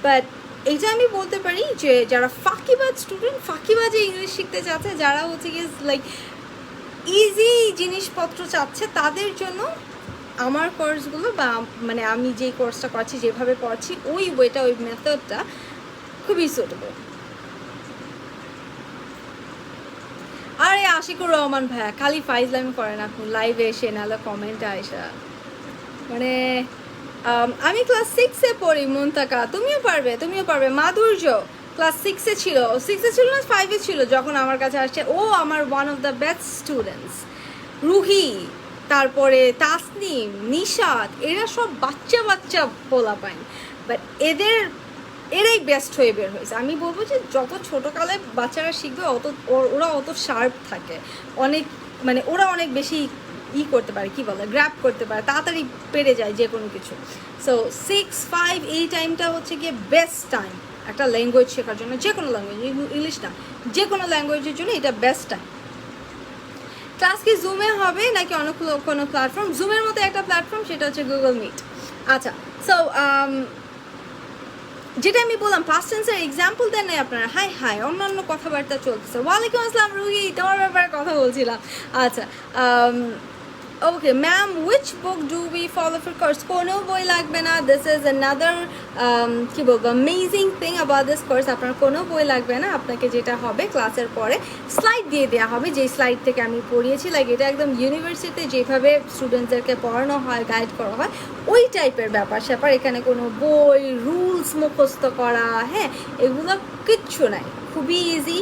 বাট এইটা আমি বলতে পারি যে যারা ফাঁকিবাজ স্টুডেন্ট, ফাঁকিবাজে ইংলিশ শিখতে চাচ্ছে, যারা হচ্ছে গিয়ে লাইক ইজি জিনিসপত্র চাচ্ছে, তাদের জন্য আমার কোর্সগুলো বা মানে আমি যেই কোর্সটা করছি, যেভাবে পড়াচ্ছি, ওই ওয়েটা, ওই মেথডটা খুবই সুটেবল। আরে আশিকুর রহমান ভাইয়া খালি ফাইজলামি করেন এখন লাইভে এসে, নাহলে কমেন্টে আসা। মানে আমি ক্লাস 6-এ পড়ি, মুনতাকা তুমিও পারবে, তুমিও পারবে। মাধুর্য ক্লাস 6-এ ছিল, 6-এ ছিল না 5-এ ছিল যখন আমার কাছে আসছে, ও আমার one of the best students. Ruhi, তারপরে তাসনিম, নিশাদ, এরা সব বাচ্চা বাচ্চা পোলাপাইন, বাট এরাই বেস্ট হয়ে বের হয়েছে। আমি বলবো যে যত ছোটোকালে বাচ্চারা শিখবে ওরা অত শার্প থাকে, অনেক মানে ওরা অনেক বেশি করতে পারে, কি বলে, গ্র্যাব করতে পারে, তাড়াতাড়ি পেরে যায় যে কোনো কিছু। সো 6, 5 এই টাইমটা হচ্ছে গিয়ে বেস্ট টাইম একটা ল্যাঙ্গুয়েজ শেখার জন্য, যে কোনো ল্যাঙ্গুয়েজ, ইংলিশ না, যে কোনো ল্যাঙ্গুয়েজের জন্য এটা বেস্ট টাইম। ক্লাস কি জুমে হবে নাকি অন্য কোনো প্ল্যাটফর্ম? জুমের মতো একটা প্ল্যাটফর্ম, সেটা হচ্ছে গুগল মিট। আচ্ছা, সো যেটা আমি বললাম পাস্ট টেন্সের এক্সাম্পল দেন নাই আপনারা। হাই অন্যান্য কথাবার্তা চলতেছে। ওয়ালাইকুম আসসালাম রুহি, তোমার ব্যাপারে কথা বলছিলাম। আচ্ছা, okay ma'am, which book do we follow for course? কোনো বই লাগবে না। দিস ইজ অ্যানাদার কী বলবো amazing thing about this course. আপনার কোনো বই লাগবে না। আপনাকে যেটা হবে ক্লাসের পরে স্লাইড দিয়ে দেওয়া হবে, যেই স্লাইড থেকে আমি পড়িয়েছি, লাইক এটা একদম ইউনিভার্সিটিতে যেভাবে স্টুডেন্টদেরকে পড়ানো হয়, গাইড করা হয়, ওই টাইপের ব্যাপার স্যাপার। এখানে কোনো বই, রুলস মুখস্থ করা, হ্যাঁ, এগুলো কিচ্ছু নাই। খুবই ইজি,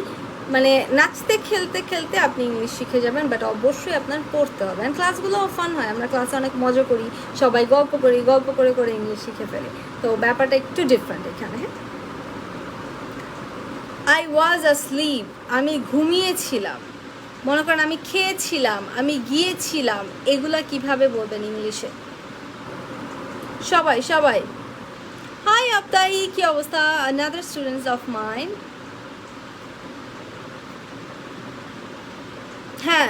মানে নাচতে খেলতে খেলতে আপনি ইংলিশ শিখে যাবেন, বাট অবশ্যই আপনার পড়তে হবে। অ্যান্ড ক্লাসগুলোও ফান হয়, আমরা ক্লাসে অনেক মজা করি, সবাই গল্প করে করে ইংলিশ শিখে ফেলি। তো ব্যাপারটা একটু ডিফারেন্ট এখানে। হ্যাঁ, আই ওয়াজ আসলিপ, আমি ঘুমিয়েছিলাম। মনে করেন আমি খেয়েছিলাম, আমি গিয়েছিলাম, এগুলা কিভাবে বলবেন ইংলিশে? সবাই হাই আপ্তাই, কি অবস্থা? another students of mine. হ্যাঁ,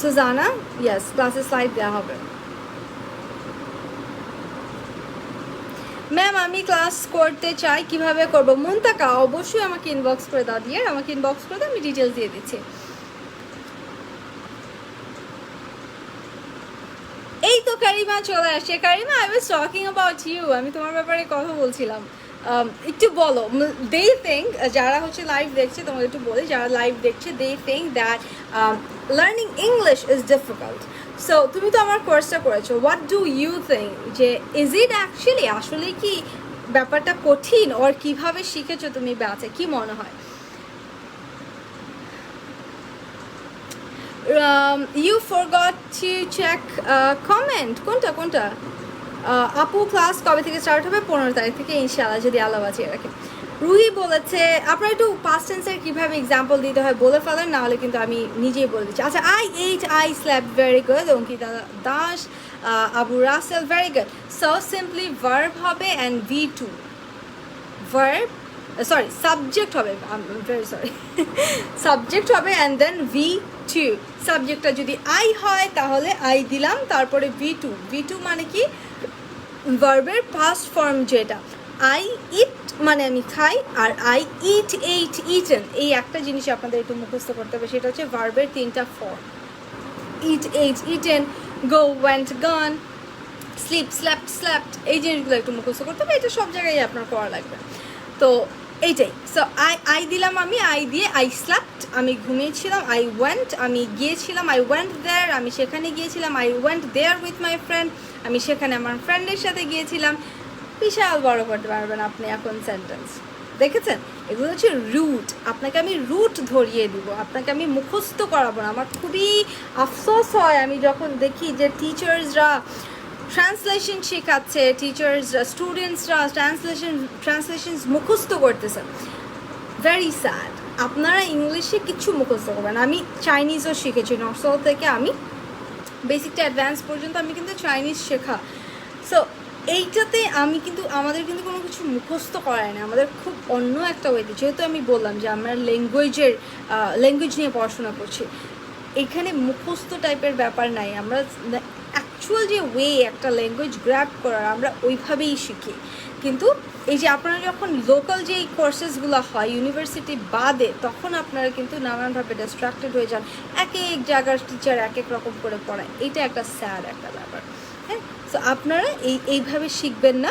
সুজানা, ইয়েস, ক্লাসে স্লাইড দেওয়া হবে। ম্যাম আমি ক্লাস করতে চাই, কিভাবে করব? মুনতাকা, অবশ্যই আমাকে ইনবক্স করে দাও দিয়ে, আমাকে ইনবক্স করে দাও, আমি ডিটেলস দিয়ে দিচ্ছি। এই তো কারিমা চলে আসে। Karima, I was talking about you, আমি তোমার ব্যাপারে কথা বলছিলাম। একটু বলো। দে থিঙ্ক, যারা হচ্ছে লাইভ দেখছে, তোমাকে একটু বলি, যারা লাইভ দেখছে, they think that learning English is difficult. So তুমি তো আমার কোর্সটা করেছো, হোয়াট ডু ইউ থিঙ্ক, যে ইজ ইট অ্যাকচুয়ালি, আসলে কি ব্যাপারটা কঠিন, ওর কিভাবে শিখেছো তুমি ব্যাচে, কি মনে হয়? You forgot to check comment. কোনটা আপু ক্লাস কবে থেকে স্টার্ট হবে? 15 তারিখ থেকে ইনশাআল্লাহ, যদি আল্লাহ বাঁচিয়ে রাখে। রুহি বলেছে আপনারা একটু পাস্ট টেন্সের কীভাবে এক্সাম্পল দিতে হয় বলে ফেলেন, না হলে কিন্তু আমি নিজেই বলে দিচ্ছি। আচ্ছা, I slept, very good. Ankita Das, Abu Rasel, very good. So simply verb হবে and V2 verb, sorry subject হবে, ভেরি সরি, সাবজেক্ট হবে অ্যান্ড দেন V2। সাবজেক্টটা যদি আই হয় তাহলে আই দিলাম, তারপরে V2 মানে কি ভার্বের পাস্ট ফর্ম, যেটা আই ইট মানে আমি খাই, আর আই ইট, ইটেন, এই একটা জিনিস আপনাদের একটু মুখস্থ করতে হবে, সেটা হচ্ছে ভার্বের 3টা ফর্ম, ইট, ইটেন, গো, ওয়েন্ট, গন, স্লিপ, স্ল্যাপ্ট, এই জিনিসগুলো একটু মুখস্থ করতে হবে। এটা সব জায়গায় আপনার করা লাগবে। তো এইটাই। সো আই দিলাম, আমি আই দিয়ে আই স্ল্যাপ্ট, আমি ঘুমিয়েছিলাম, আই ওয়েন্ট, আমি গিয়েছিলাম, আই ওয়েন্ট দেয়ার, আমি সেখানে গিয়েছিলাম, I went there with my friend, আমি সেখানে আমার ফ্রেন্ডের সাথে গিয়েছিলাম। বিশাল বড় করতে পারবেন আপনি এখন সেন্টেন্স, দেখেছেন? এগুলো হচ্ছে রুট, আপনাকে আমি রুট ধরিয়ে দিব, আপনাকে আমি মুখস্থ করাবো না। আমার খুবই আফসোস হয় আমি যখন দেখি যে টিচার্সরা ট্রান্সলেশন শেখাচ্ছে, স্টুডেন্টসরা ট্রান্সলেশন মুখস্থ করতেছে। Very sad. আপনারা ইংলিশে কিছু মুখস্থ করবেন। আমি চাইনিজও শিখেছি, নর্সল থেকে আমি বেসিক টু অ্যাডভান্স পর্যন্ত আমি কিন্তু চাইনিজ শেখা। সো এইটাতে আমি কিন্তু, আমাদের কিন্তু কোনো কিছু মুখস্থ করায় না, আমাদের খুব অন্য একটা ওয়েতে, যেহেতু আমি বললাম যে আমরা ল্যাঙ্গুয়েজ নিয়ে পড়াশোনা করছি, এখানে মুখস্থ টাইপের ব্যাপার নাই। আমরা অ্যাকচুয়াল যে ওয়ে একটা ল্যাঙ্গুয়েজ গ্র্যাব করার, আমরা ওইভাবেই শিখি। কিন্তু এই যে আপনারা যখন লোকাল যেই কোর্সেসগুলো হয় ইউনিভার্সিটি বাদে, তখন আপনারা কিন্তু নানানভাবে ডিস্ট্রাক্টেড হয়ে যান, এক জায়গার টিচার এক রকম করে পড়ায়, এটা একটা স্যাড একটা ব্যাপার। হ্যাঁ, সো আপনারা এইভাবে শিখবেন না,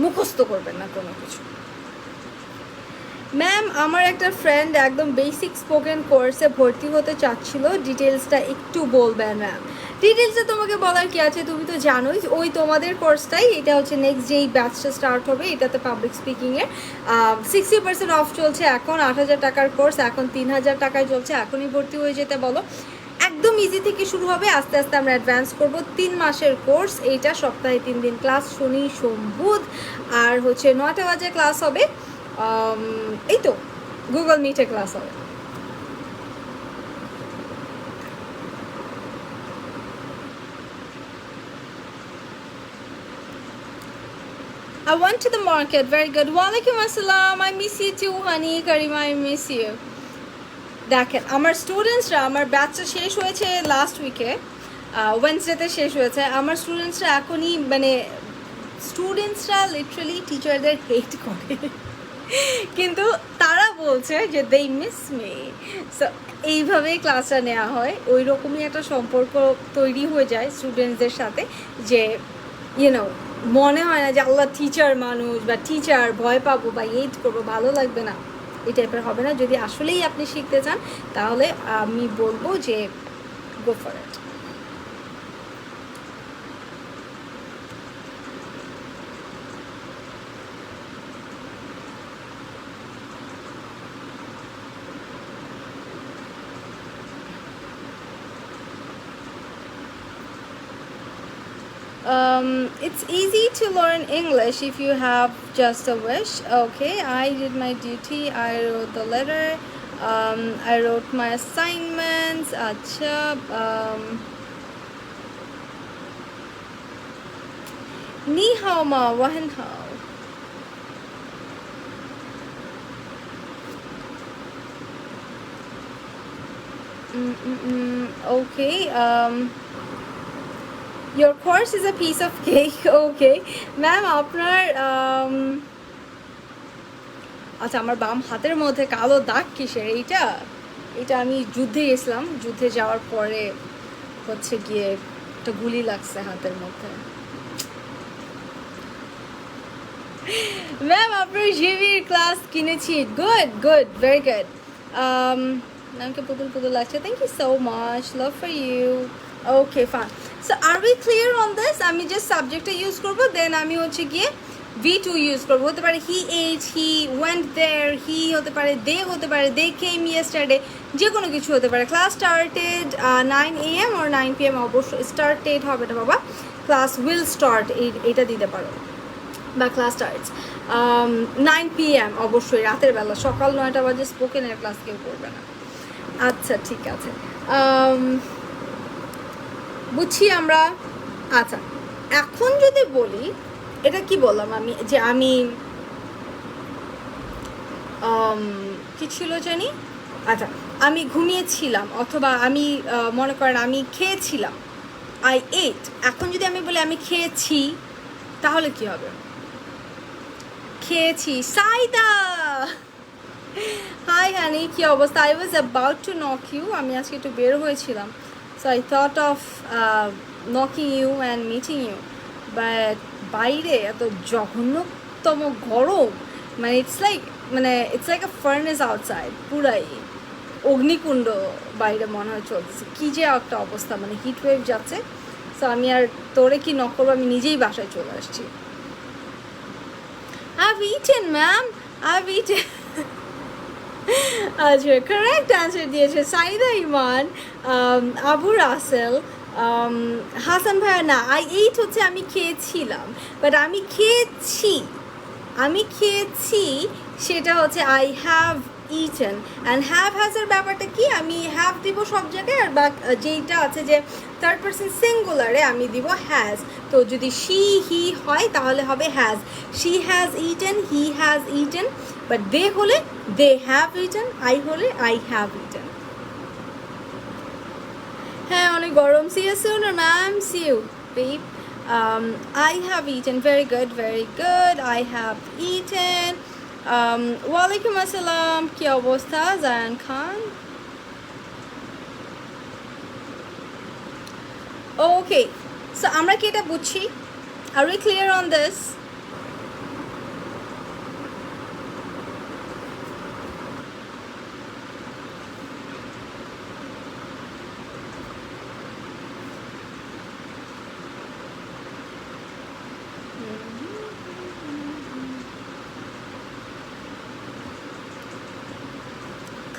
মুখস্থ করবেন না কোনো কিছু। ম্যাম, আমার একটা ফ্রেন্ড একদম বেসিক স্পোকেন কোর্সে ভর্তি হতে চাচ্ছিল, ডিটেলসটা একটু বলবেন ম্যাম? ডিটেলসটা তোমাকে বলার কি আছে, তুমি তো জানোই ওই তোমাদের কোর্সটাই, এটা হচ্ছে নেক্সট যেই ব্যাচটা স্টার্ট হবে, এটাতে পাবলিক স্পিকিংয়ের 60% অফ চলছে এখন। 8,000 টাকার কোর্স এখন 3,000 টাকায় চলছে, এখনই ভর্তি হয়ে যেতে বলো। একদম ইজি থেকে শুরু হবে, আস্তে আস্তে আমরা অ্যাডভান্স করব। 3 মাসের কোর্স এইটা, সপ্তাহে 3 দিন ক্লাস, শনি সোম বুধ, আর হচ্ছে 9টা বাজে ক্লাস হবে। এই তো গুগল মিটে ক্লাস হবে। I went to the market. Very good. Walaikum assalam. I miss you too, honey. Karima, I miss you. দেখেন আমার স্টুডেন্টসরা, আমার ব্যাচটা শেষ হয়েছে লাস্ট উইকে, ওয়েডনেসডেতে শেষ হয়েছে। আমার স্টুডেন্টসরা এখনই মানে স্টুডেন্টসরা লিটারালি টিচারদের হেট করে, কিন্তু তারা বলছে যে দে মিস মি। সো এইভাবেই ক্লাসটা নেওয়া হয়, ওই রকমই একটা সম্পর্ক তৈরি হয়ে যায় স্টুডেন্টসদের সাথে, যে ইউনো মনে হয় না যে আল্লাহ টিচার মানুষ বা টিচার ভয় পাবো বা হেট করবো, ভালো লাগবে না, এই টাইপের হবে না। যদি আসলেই আপনি শিখতে চান তাহলে আমি বলবো যে go for it. It's easy to learn English if you have just a wish. Okay, I did my duty. I wrote the letter. I wrote my assignments. Acha. Ni hao ma wahan hao. Okay. Your course is a piece of cake. Okay, ma'am আপনার আচ্ছা, আমার বাম হাতের মধ্যে কালো দাগ কিসের? এটা আমি যুদ্ধে গেছিলাম, যুদ্ধে যাওয়ার পরে হচ্ছে গিয়ে একটা গুলি লাগছে হাতের মধ্যে। ম্যাম আপনার জিবির ক্লাস কিনেছি। Good good, very good. নামকে পুতুল পুতুল লাগছে। Thank you so much, love for you. Okay fine. So are we clear on this? আমি জাস্ট সাবজেক্টটা ইউজ করবো, দেন আমি হচ্ছে গিয়ে V2 ইউজ করবো। হতে পারে হি এইট, হি ওয়েন্ট দেয়ার, হি হতে পারে দে, হতে পারে দে কেম ইয়েস্টারডে, যে কোনো কিছু হতে পারে। Class started 9 AM or 9 PM, অবশ্যই স্টার্টেড হবে না বাবা, ক্লাস উইল স্টার্ট, এইটা দিতে পারো, বা ক্লাস স্টার্টস 9 PM, অবশ্যই রাতের বেলা, সকাল 9টা বাজে স্পোকেনের ক্লাস কেউ করবে না। আচ্ছা ঠিক আছে, বুঝছি আমরা। আচ্ছা এখন যদি বলি, এটা কি বললাম আমি, যে আমি কি ছিল জানি, আচ্ছা আমি ঘুমিয়েছিলাম, অথবা আমি মনে করেন আমি খেয়েছিলাম, আই এট। এখন যদি আমি বলি আমি খেয়েছি, তাহলে কি হবে? খেয়েছি। সাইদা, হাই হানি, কি অবস্থা? I was about to knock you, আমি আজকে একটু বের হয়েছিলাম, so I thought of knocking you and meeting you, but বাইরে এত জঘন্যতম গরম, মানে it's like a furnace outside, পুরাই অগ্নিকুণ্ড বাইরে মনে হয় চলতেছে, কী যে একটা অবস্থা, মানে হিট ওয়েভ যাচ্ছে। সো আমি আর তোরে কি নক করবো, আমি নিজেই বাসায় চলে আসছি। I've eaten, ma'am. I've eaten. আচ্ছা, কারেক্ট অ্যান্সার দিয়েছে সাইদা ইমান, আবু রাসেল, হাসান ভাইয়া। না, আই এইট হচ্ছে আমি খেয়েছিলাম, বাট আমি খেয়েছি সেটা হচ্ছে I have eaten. And have হ্যাজের ব্যাপারটা কি, আমি হ্যাভ দিব সব জায়গায়, আর বা যেইটা আছে যে থার্ড পারসন সিঙ্গুলারে আমি দিব হ্যাজ। তো যদি শি হি হয় তাহলে হবে has, she has eaten, he has eaten, but they হলে দে হ্যাভ ইটেন, আই হলে আই হ্যাভ ইটেন। হ্যাঁ অনেক গরম। See you soon ma'am, see you babe. I have eaten. Very good, very good. I have eaten. ওয়ালাইকুম আসসালাম, কি অবস্থা জায়ান খান? ওকে, so আমরা কি এটা বুঝছি? Are we clear on this?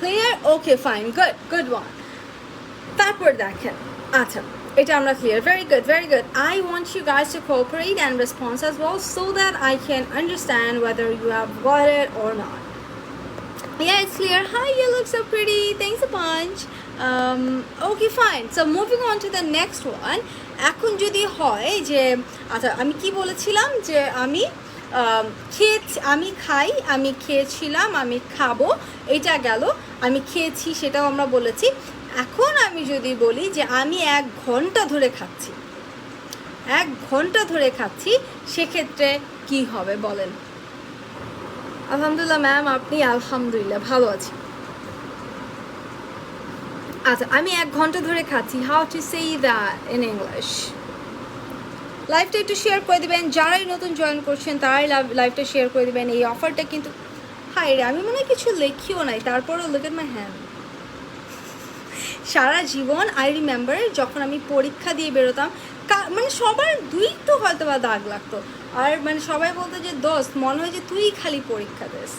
Clear? Okay fine, good good one. তারপর দেখেন, আচ্ছা এটা আমরা clear, very good very good. I want you guys to cooperate and response as well, so that I can understand whether you have got it or not. Yeah, it's clear. Hi, you look so pretty. Thanks a bunch. Okay, fine. So moving on to the next one. এখন যদি হয় যে, আচ্ছা আমি কি বলেছিলাম, যে আমি আমি খাই, আমি খেয়েছিলাম, আমি খাবো, এটা গেল। আমি খেয়েছি সেটাও আমরা বলেছি। এখন আমি যদি বলি যে আমি 1 ঘন্টা ধরে খাচ্ছি, 1 ঘন্টা ধরে খাচ্ছি, সেক্ষেত্রে কি হবে বলেন? আলহামদুলিল্লাহ ম্যাম, আপনি? আলহামদুলিল্লাহ ভালো আছি। আচ্ছা, আমি 1 ঘন্টা ধরে খাচ্ছি, how to say that in English? লাইভটা একটু শেয়ার করে দিবেন, যারাই নতুন জয়েন করছেন তারাই লাইভটা শেয়ার করে দিবেন। এই অফারটা কিন্তু, হাই রে, আমি মনে হয় কিছু লেখিও নাই, তারপরেও লুক এট মাই হ্যান্ড। সারা জীবন আই রিমেম্বার যখন আমি পরীক্ষা দিয়ে বেরোতাম, মানে সবার 2 তো হয়তো বা দাগ লাগতো, আর মানে সবাই বলতো যে দোস্ত মনে হয় যে তুই খালি পরীক্ষা দিস।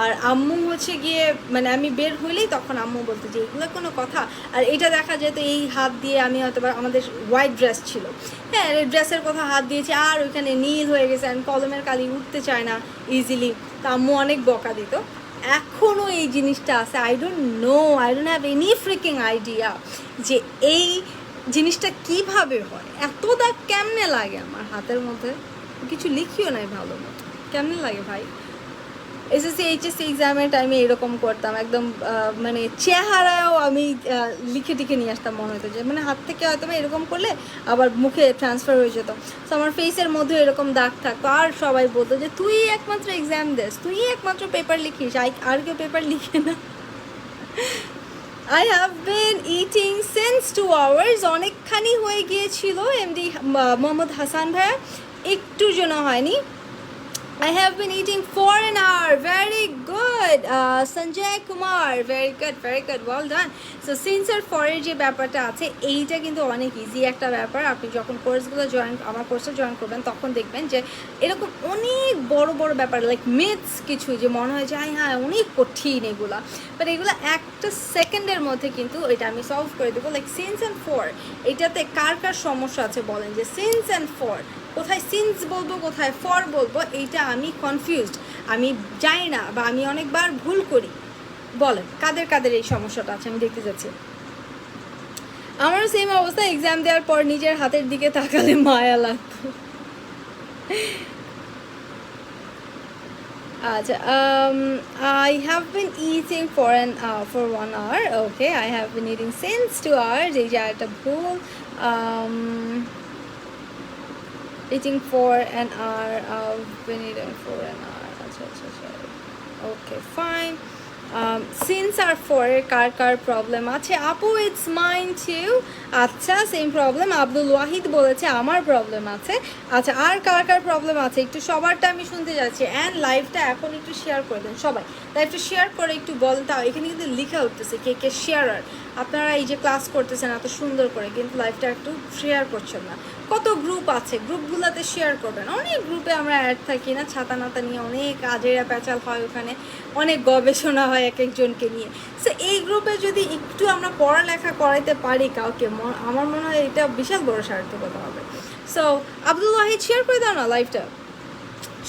আর আম্মু হচ্ছে গিয়ে, মানে আমি বের হইলেই তখন আম্মু বলতো যে এগুলো কোনো কথা। আর এটা দেখা যেত এই হাত দিয়ে আমি হয়তো বা, আমাদের হোয়াইট ড্রেস ছিল, হ্যাঁ ড্রেসের কথা হাত দিয়েছি আর ওইখানে নীল হয়ে গেছে, আর কলমের কালি উঠতে চায় না ইজিলি, তা আম্মু অনেক বকা দিত। এখনও এই জিনিসটা আছে, I don't have any freaking idea যে এই জিনিসটা কিভাবে হয়। এত দাগ কেমনে লাগে আমার হাতের মধ্যে, কিছু লিখিও নাই ভালো মতো, কেমনে লাগে ভাই। এসএসসি এইচএসসি এক্সামের টাইমে এরকম করতাম, একদম মানে চেহারায়ও আমি লিখে টিখে নিয়ে আসতাম, মনে হতো যে মানে হাত থেকে হয়তো এরকম করলে আবার মুখে ট্রান্সফার হয়ে যেত। তো আমার ফেসের মধ্যে এরকম দাগ থাকতো, আর সবাই বলতো যে তুই একমাত্র এক্সাম দিস, তুই একমাত্র পেপার লিখিস, আর কেউ পেপার লিখে না। I have been eating since 2 hours, অনেকখানি হয়ে গিয়েছিল এমডি মোহাম্মদ হাসান ভাইয়া, একটু যেন হয়নি। I have been eating for an hour. Very good. Sanjay Kumar. Very good. Well done. So since আর ফরের যে ব্যাপারটা আছে, এইটা কিন্তু অনেক ইজি একটা ব্যাপার। আপনি যখন কোর্সগুলো আমার কোর্সে জয়েন করবেন তখন দেখবেন যে এরকম অনেক বড় বড় ব্যাপার, লাইক মিথস কিছু, যে মনে হয় যে হ্যাঁ অনেক কঠিন এগুলা, বাট এগুলো একটা সেকেন্ডের মধ্যে কিন্তু এটা আমি সলভ করে দেবো। লাইক সিন্স অ্যান্ড ফর, এটাতে কার কার সমস্যা আছে বলেন, যে সিন্স অ্যান্ড ফর কোথায় সিন্স বলবো কোথায় ফর বলবো, এইটা আমি কনফিউজড, আমি জানি না, বা আমি অনেকবার ভুল করি। বলেন কাদের কাদের এই সমস্যাটা আছে, আমি দেখতে যাচ্ছি। আমারও সেম অবস্থা, এক্সাম দেওয়ার পর নিজের হাতের দিকে তাকালে মায়া লাগতো। আচ্ছা, I have been eating for 1 hour. Okay, I have been eating since 2 hours. এই যে একটা ভুল, eating for an hour. I've been eating for an hour. আচ্ছা, okay fine. Since are for কার কার প্রবলেম আছে? আপু, ইটস মাইন টু। আচ্ছা, সেম প্রবলেম। আব্দুল ওয়াহিদ বলেছে আমার প্রবলেম আছে। আচ্ছা, আর কার কার প্রবলেম আছে একটু সবারটা আমি শুনতে যাচ্ছি। অ্যান্ড লাইভটা এখন একটু শেয়ার করে দেন সবাই, লাইভটা শেয়ার করে একটু বলতে। এখানে কিন্তু লেখা উঠতেছে কে কে শেয়ারার। আপনারা এই যে ক্লাস করতেছেন এত সুন্দর করে, কিন্তু লাইভটা একটু শেয়ার করছেন না। কত গ্রুপ আছে, গ্রুপগুলোতে শেয়ার করবেন। অনেক গ্রুপে আমরা অ্যাড থাকি না, ছাতা নাতা নিয়ে অনেক আজেরা প্যাচাল হয়, ওখানে অনেক গবেষণা হয় এক একজনকে নিয়ে। সো এই গ্রুপে যদি একটু আমরা পড়ালেখা করাইতে পারি কাউকে, আমার মনে হয় এটা বিশাল বড় সার্থকতা হবে। সো আব্দুল ওয়াহিদ, শেয়ার করে দাও না লাইভটা।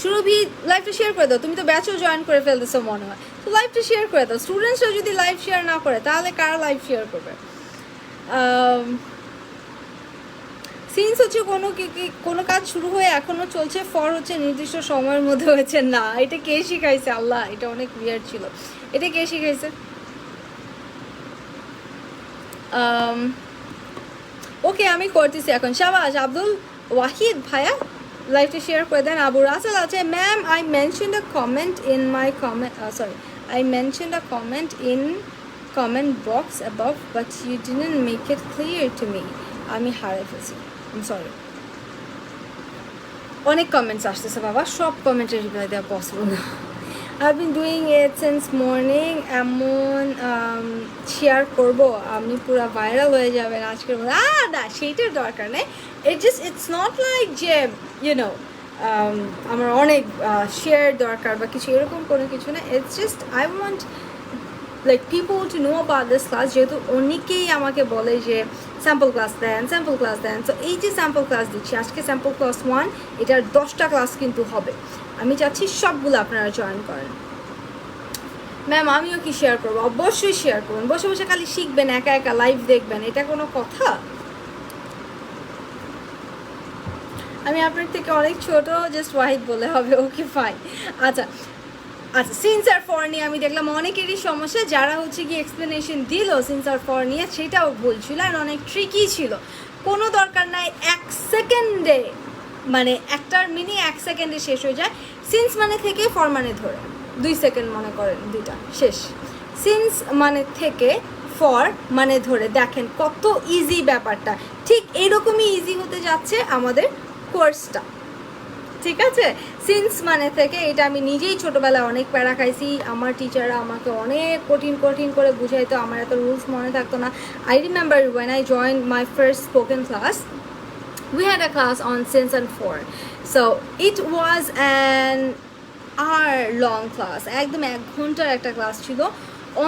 সুরভি, লাইভটা শেয়ার করে দাও। তুমি তো ব্যাচও জয়েন করে ফেলতেছো মনে হয়, তো লাইভটা শেয়ার করে দাও। স্টুডেন্টসরা যদি লাইভ শেয়ার না করে তাহলে কারা লাইভ শেয়ার করবে? সিন্স হচ্ছে কোনো কাজ শুরু হয়ে এখনো চলছে, ফর হচ্ছে নির্দিষ্ট সময়ের মধ্যে হয়েছে না। এটা কে শিখাইছে? আল্লাহ, এটা অনেক উইয়ার্ড ছিল। এটা কে শিখাইছে? ওকে, আমি করতেছি এখন। শাবাশ আব্দুল ওয়াহিদ ভাইয়া, লাইভটা শেয়ার করে দেন। আবু রাসেল আছে, ma'am I mentioned a comment in my comment box above but you didn't make it clear to me. আমি হারিয়ে ফেলছি, I'm sorry. অনেক কমেন্টস আসতেছে বাবা, সব কমেন্টের রিপ্লাই দেওয়া পসিবল না। I've been doing it since morning. এমন শেয়ার করব আপনি পুরো ভাইরাল হয়ে যাবেন আজকের মধ্যে। না, সেইটার দরকার নেই। ইটস নট লাইক যে আমার অনেক শেয়ার দরকার বা কিছু, এরকম কোনো কিছু না। It's just I want like people to know about this class. যেহেতু অনেকেই আমাকে বলে যে স্যাম্পল ক্লাস দেন, তো এই যে স্যাম্পল ক্লাস দিচ্ছি আজকে, স্যাম্পল ক্লাস 1, এটার 10টা ক্লাস কিন্তু হবে। আমি চাচ্ছি সবগুলো আপনারা জয়েন করেন। ম্যাম আমিও কি শেয়ার করবো? অবশ্যই শেয়ার করুন। বসে বসে খালি শিখবেন, একা একা লাইভ দেখবেন, এটা কোনো কথা? আমি আপনার থেকে অনেক ছোট, জাস্ট ওয়াহিদ বলে হবে, ওকে ফাইন। আচ্ছা আচ্ছা, সিন্স আর ফর নিয়ে আমি দেখলাম অনেকেরই সমস্যা, যারা হচ্ছে কি এক্সপ্লেনেশন দিল সিন্স আর ফর নিয়ে সেটাও ভুল ছিল আর অনেক ট্রিকি ছিল। কোনো দরকার নাই 1 সেকেন্ডে, মানে একটার মিনি 1 সেকেন্ডে শেষ হয়ে যায়। সিন্স মানে থেকে ফর মানে ধরে 2 সেকেন্ড মনে করেন, দুইটা শেষ। সিন্স মানে থেকে ফর মানে ধরে, দেখেন কত ইজি ব্যাপারটা। ঠিক এইরকমই ইজি হতে যাচ্ছে আমাদের কোর্সটা, ঠিক আছে? সিন্স মানে থেকে, এটা আমি নিজেই ছোটোবেলায় অনেক প্যারা খাইছি, আমার টিচাররা আমাকে অনেক কঠিন কঠিন করে বুঝাইতো, আমার এত রুলস মনে থাকতো না। I remember when I join my first spoken class, we had a class on since and for, so it was an hour long class, একদম 1 ঘন্টার একটা ক্লাস ছিল,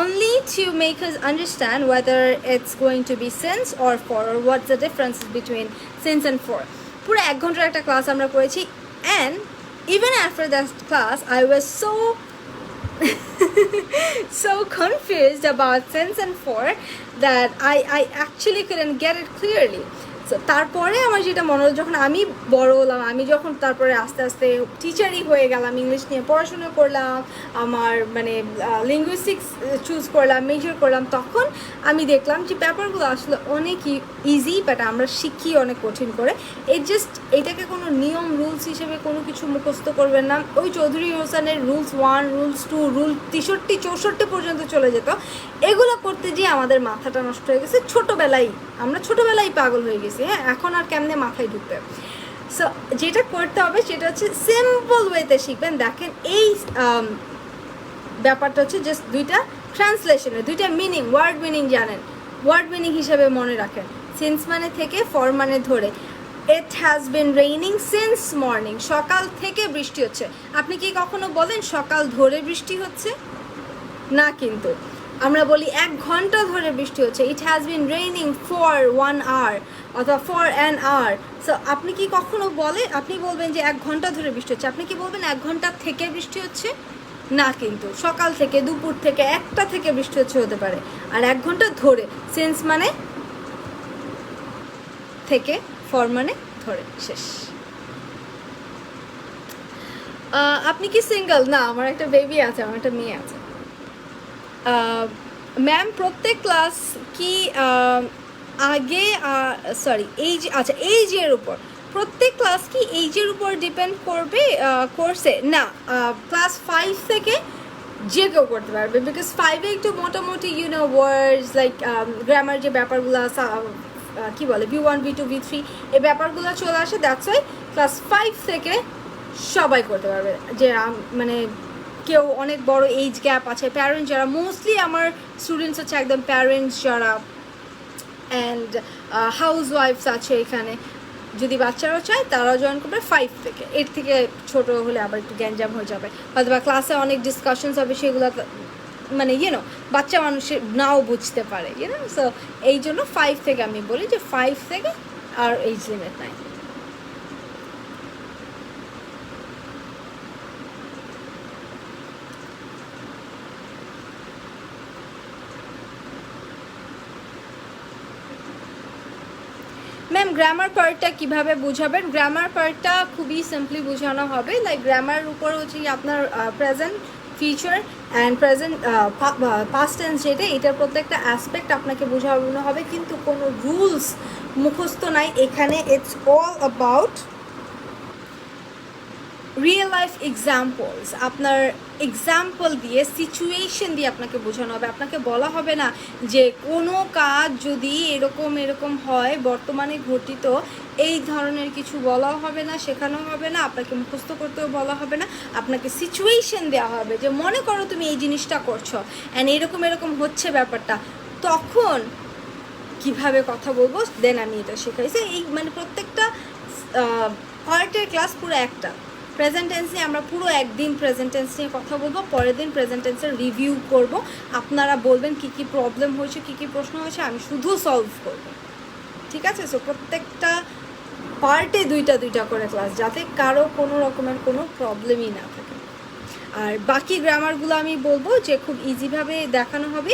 only to make us understand whether it's going to be since or for, or what's the difference between since and for. পুরো 1 ঘন্টার একটা class আমরা করেছি, and even after that class I was so confused about since and for that I actually couldn't get it clearly. So তারপরে আমার যেটা মনে হলো, যখন আমি বড় হলাম, আমি যখন তারপরে আস্তে আস্তে টিচারই হয়ে গেলাম, ইংলিশ নিয়ে পড়াশোনা করলাম, আমার মানে লিঙ্গুইস্টিক্স চুজ করলাম, মেজর করলাম, তখন আমি দেখলাম যে ব্যাপারগুলো আসলে অনেক ইজি, বাট আমরা শিখি অনেক কঠিন করে। এইটাকে কোনো নিয়ম রুলস হিসেবে কোনো কিছু মুখস্থ করবেন না। ওই চৌধুরী হোসেনের রুলস 1, রুলস 2, রুল 63, 64 পর্যন্ত চলে যেত। এগুলো করতে গিয়ে আমাদের মাথাটা নষ্ট হয়ে গেছে ছোটোবেলায়, আমরা ছোটোবেলায় পাগল হয়ে গেছি। হ্যাঁ, এখন আর কেমনে মাথায় ঢুকবে? সো যেটা করতে হবে সেটা হচ্ছে সিম্পল ওয়েতে শিখবেন। দেখেন এই ব্যাপারটা হচ্ছে জাস্ট দুইটা ট্রান্সলেশনের, দুইটা মিনিং, ওয়ার্ড মিনিং জানেন, ওয়ার্ড মিনিং হিসেবে মনে রাখেন। সিন্স মানে থেকে, ফর মানে ধরে। It has been raining since morning, সকাল থেকে বৃষ্টি হচ্ছে। আপনি কি কখনো বলেন সকাল ধরে বৃষ্টি হচ্ছে? না, কিন্তু আমরা বলি 1 ঘন্টা ধরে বৃষ্টি হচ্ছে। It has been raining for 1 hour অথবা ফর অ্যান আওয়ার। সো আপনি কি কখনো আপনি বলবেন যে 1 ঘন্টা ধরে বৃষ্টি হচ্ছে, আপনি কি বলবেন 1 ঘন্টা থেকে বৃষ্টি হচ্ছে? না, কিন্তু সকাল থেকে, দুপুর থেকে, 1টা থেকে বৃষ্টি হতে পারে। আর 1 ঘন্টা ধরে, সিন্স মানে থেকে, ফর মানে ধরে, শেষ। আপনি কি সিঙ্গেল? না, আমার একটা বেবি আছে, আমার একটা মেয়ে আছে। ম্যাম প্রত্যেক ক্লাস কি আগে এইজ, আচ্ছা এইজের উপর, প্রত্যেক ক্লাস কি এইজের উপর ডিপেন্ড করবে কোর্সে? না, ক্লাস 5 থেকে যে কেউ করতে পারবে, বিকজ 5-এ একটু মোটামুটি ওয়ার্ডস লাইক গ্রামার যে ব্যাপারগুলো কি বলে V1, V2, V3 এই ব্যাপারগুলো চলে আসে। দ্যাটস ওয়াই ক্লাস 5 থেকে সবাই করতে পারবে। যে মানে কেউ অনেক বড় এইজ গ্যাপ আছে, প্যারেন্টস যারা, মোস্টলি আমার স্টুডেন্টস হচ্ছে একদম প্যারেন্টস যারা, অ্যান্ড হাউস ওয়াইফস আছে এখানে, যদি বাচ্চারাও চায় তারাও জয়েন করবে 5 থেকে। এর থেকে ছোটো হলে আবার একটু গ্যাঞ্জাম হয়ে যাবে, হয়তো বা ক্লাসে অনেক ডিসকাশনস হবে, সেগুলো মানে বাচ্চা মানুষের নাও বুঝতে পারে, সো এই জন্য 5 থেকে আমি বলি যে 5 থেকে আর এইজ লিমিট নাই। ম্যাম গ্রামার পার্টটা কীভাবে বুঝাবেন? গ্রামার পার্টটা খুবই সিম্পলি বোঝানো হবে, লাইক গ্রামারের উপর হচ্ছে আপনার present, future and present, past tense যেটা, এটার প্রত্যেকটা অ্যাসপেক্ট আপনাকে বোঝানো হবে, কিন্তু কোনো রুলস মুখস্থ নাই এখানে। It's all about real life examples. আপনার এক্সাম্পল দিয়ে, সিচুয়েশন দিয়ে আপনাকে বোঝানো হবে। আপনাকে বলা হবে না যে কোনো কাজ যদি এরকম এরকম হয়, বর্তমানে ঘটিত, এই ধরনের কিছু বলাও হবে না, শেখানো হবে না, আপনাকে মুখস্থ করতেও বলা হবে না। আপনাকে সিচুয়েশন দেওয়া হবে যে মনে করো তুমি এই জিনিসটা করছো অ্যান্ড এরকম এরকম হচ্ছে ব্যাপারটা, তখন কিভাবে কথা বলবো, দেন আমি এটা শেখাইছি। এই মানে প্রত্যেকটা পার্টের ক্লাস পুরো একটা প্রেজেন্ট টেন্স নিয়ে, আমরা পুরো একদিন প্রেজেন্ট টেন্স নিয়ে কথা বলবো, পরের দিন প্রেজেন্ট টেন্সের রিভিউ করব। আপনারা বলবেন কী কী প্রবলেম হয়েছে, কী কী প্রশ্ন হয়েছে, আমি শুধু সলভ করব, ঠিক আছে? সো প্রত্যেকটা পার্টে 2টা করে ক্লাস, যাতে কারো কোনো রকমের কোনো প্রবলেমই না থাকে। আর বাকি গ্রামারগুলো আমি বলবো যে খুব ইজিভাবে দেখানো হবে।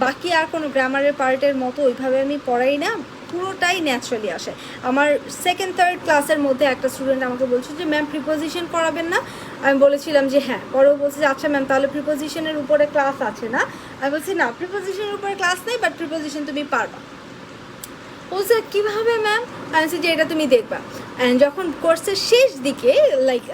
বাকি আর কোনো গ্রামারের পার্টের মতো ওইভাবে আমি পড়াই না, পুরোটাই ন্যাচারালি আসে। আমার সেকেন্ড থার্ড ক্লাসের মধ্যে একটা স্টুডেন্ট আমাকে বলছে যে ম্যাম প্রিপোজিশন করাবেন না। আমি বলেছিলাম যে হ্যাঁ, পরেও বলছে যে আচ্ছা ম্যাম তাহলে প্রিপোজিশনের উপরে ক্লাস আছে না? আমি বলছি না, প্রিপোজিশনের উপরে ক্লাস নেই, বাট প্রিপোজিশন তুমি পারবা। বলছে কীভাবে ম্যাম? আমি বলছি যে এটা তুমি দেখবা। অ্যান্ড যখন কোর্সের শেষ দিকে লাইক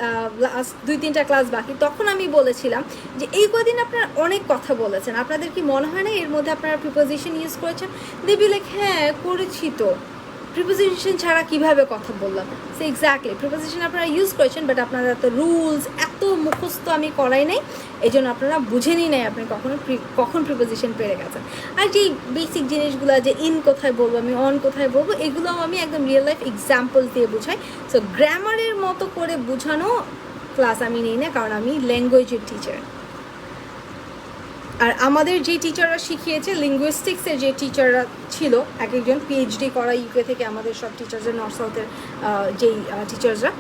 লাস্ট 2-3টা ক্লাস বাকি, তখন আমি বলেছিলাম যে এই কদিন আপনারা অনেক কথা বলেছেন, আপনাদের কি মনে হয় না এর মধ্যে আপনারা প্রিপোজিশন ইউজ করেছেন? দেবী লাইক হ্যাঁ করেছি তো, প্রিপোজিশন ছাড়া কিভাবে কথা বললাম? সে এক্স্যাক্টলি প্রিপোজিশন আপনারা ইউজ করেছেন, বাট আপনারা এত রুলস এত মুখস্থ আমি করাই নাই, এই জন্য আপনারা বুঝেনই নাই আপনি কখন প্রিপোজিশন পেরে গেছেন। আর যেই বেসিক জিনিসগুলো যে ইন কোথায় বলবো, আমি অন কোথায় বলবো, এগুলোও আমি একদম রিয়েল লাইফ এক্সাম্পল দিয়ে বুঝাই। সো গ্রামারের মতো করে বোঝানো ক্লাস আমি নিই না, কারণ আমি ল্যাঙ্গুয়েজের টিচার। আর আমাদের যে টিচাররা শিখিয়েছে, লিঙ্গুইস্টিক্সের যে টিচাররা ছিল, এক একজন পিএইচডি করা ইউকে থেকে আমাদের সব টিচার্সের, নর্থ সাউথের যেই টিচার্সরা,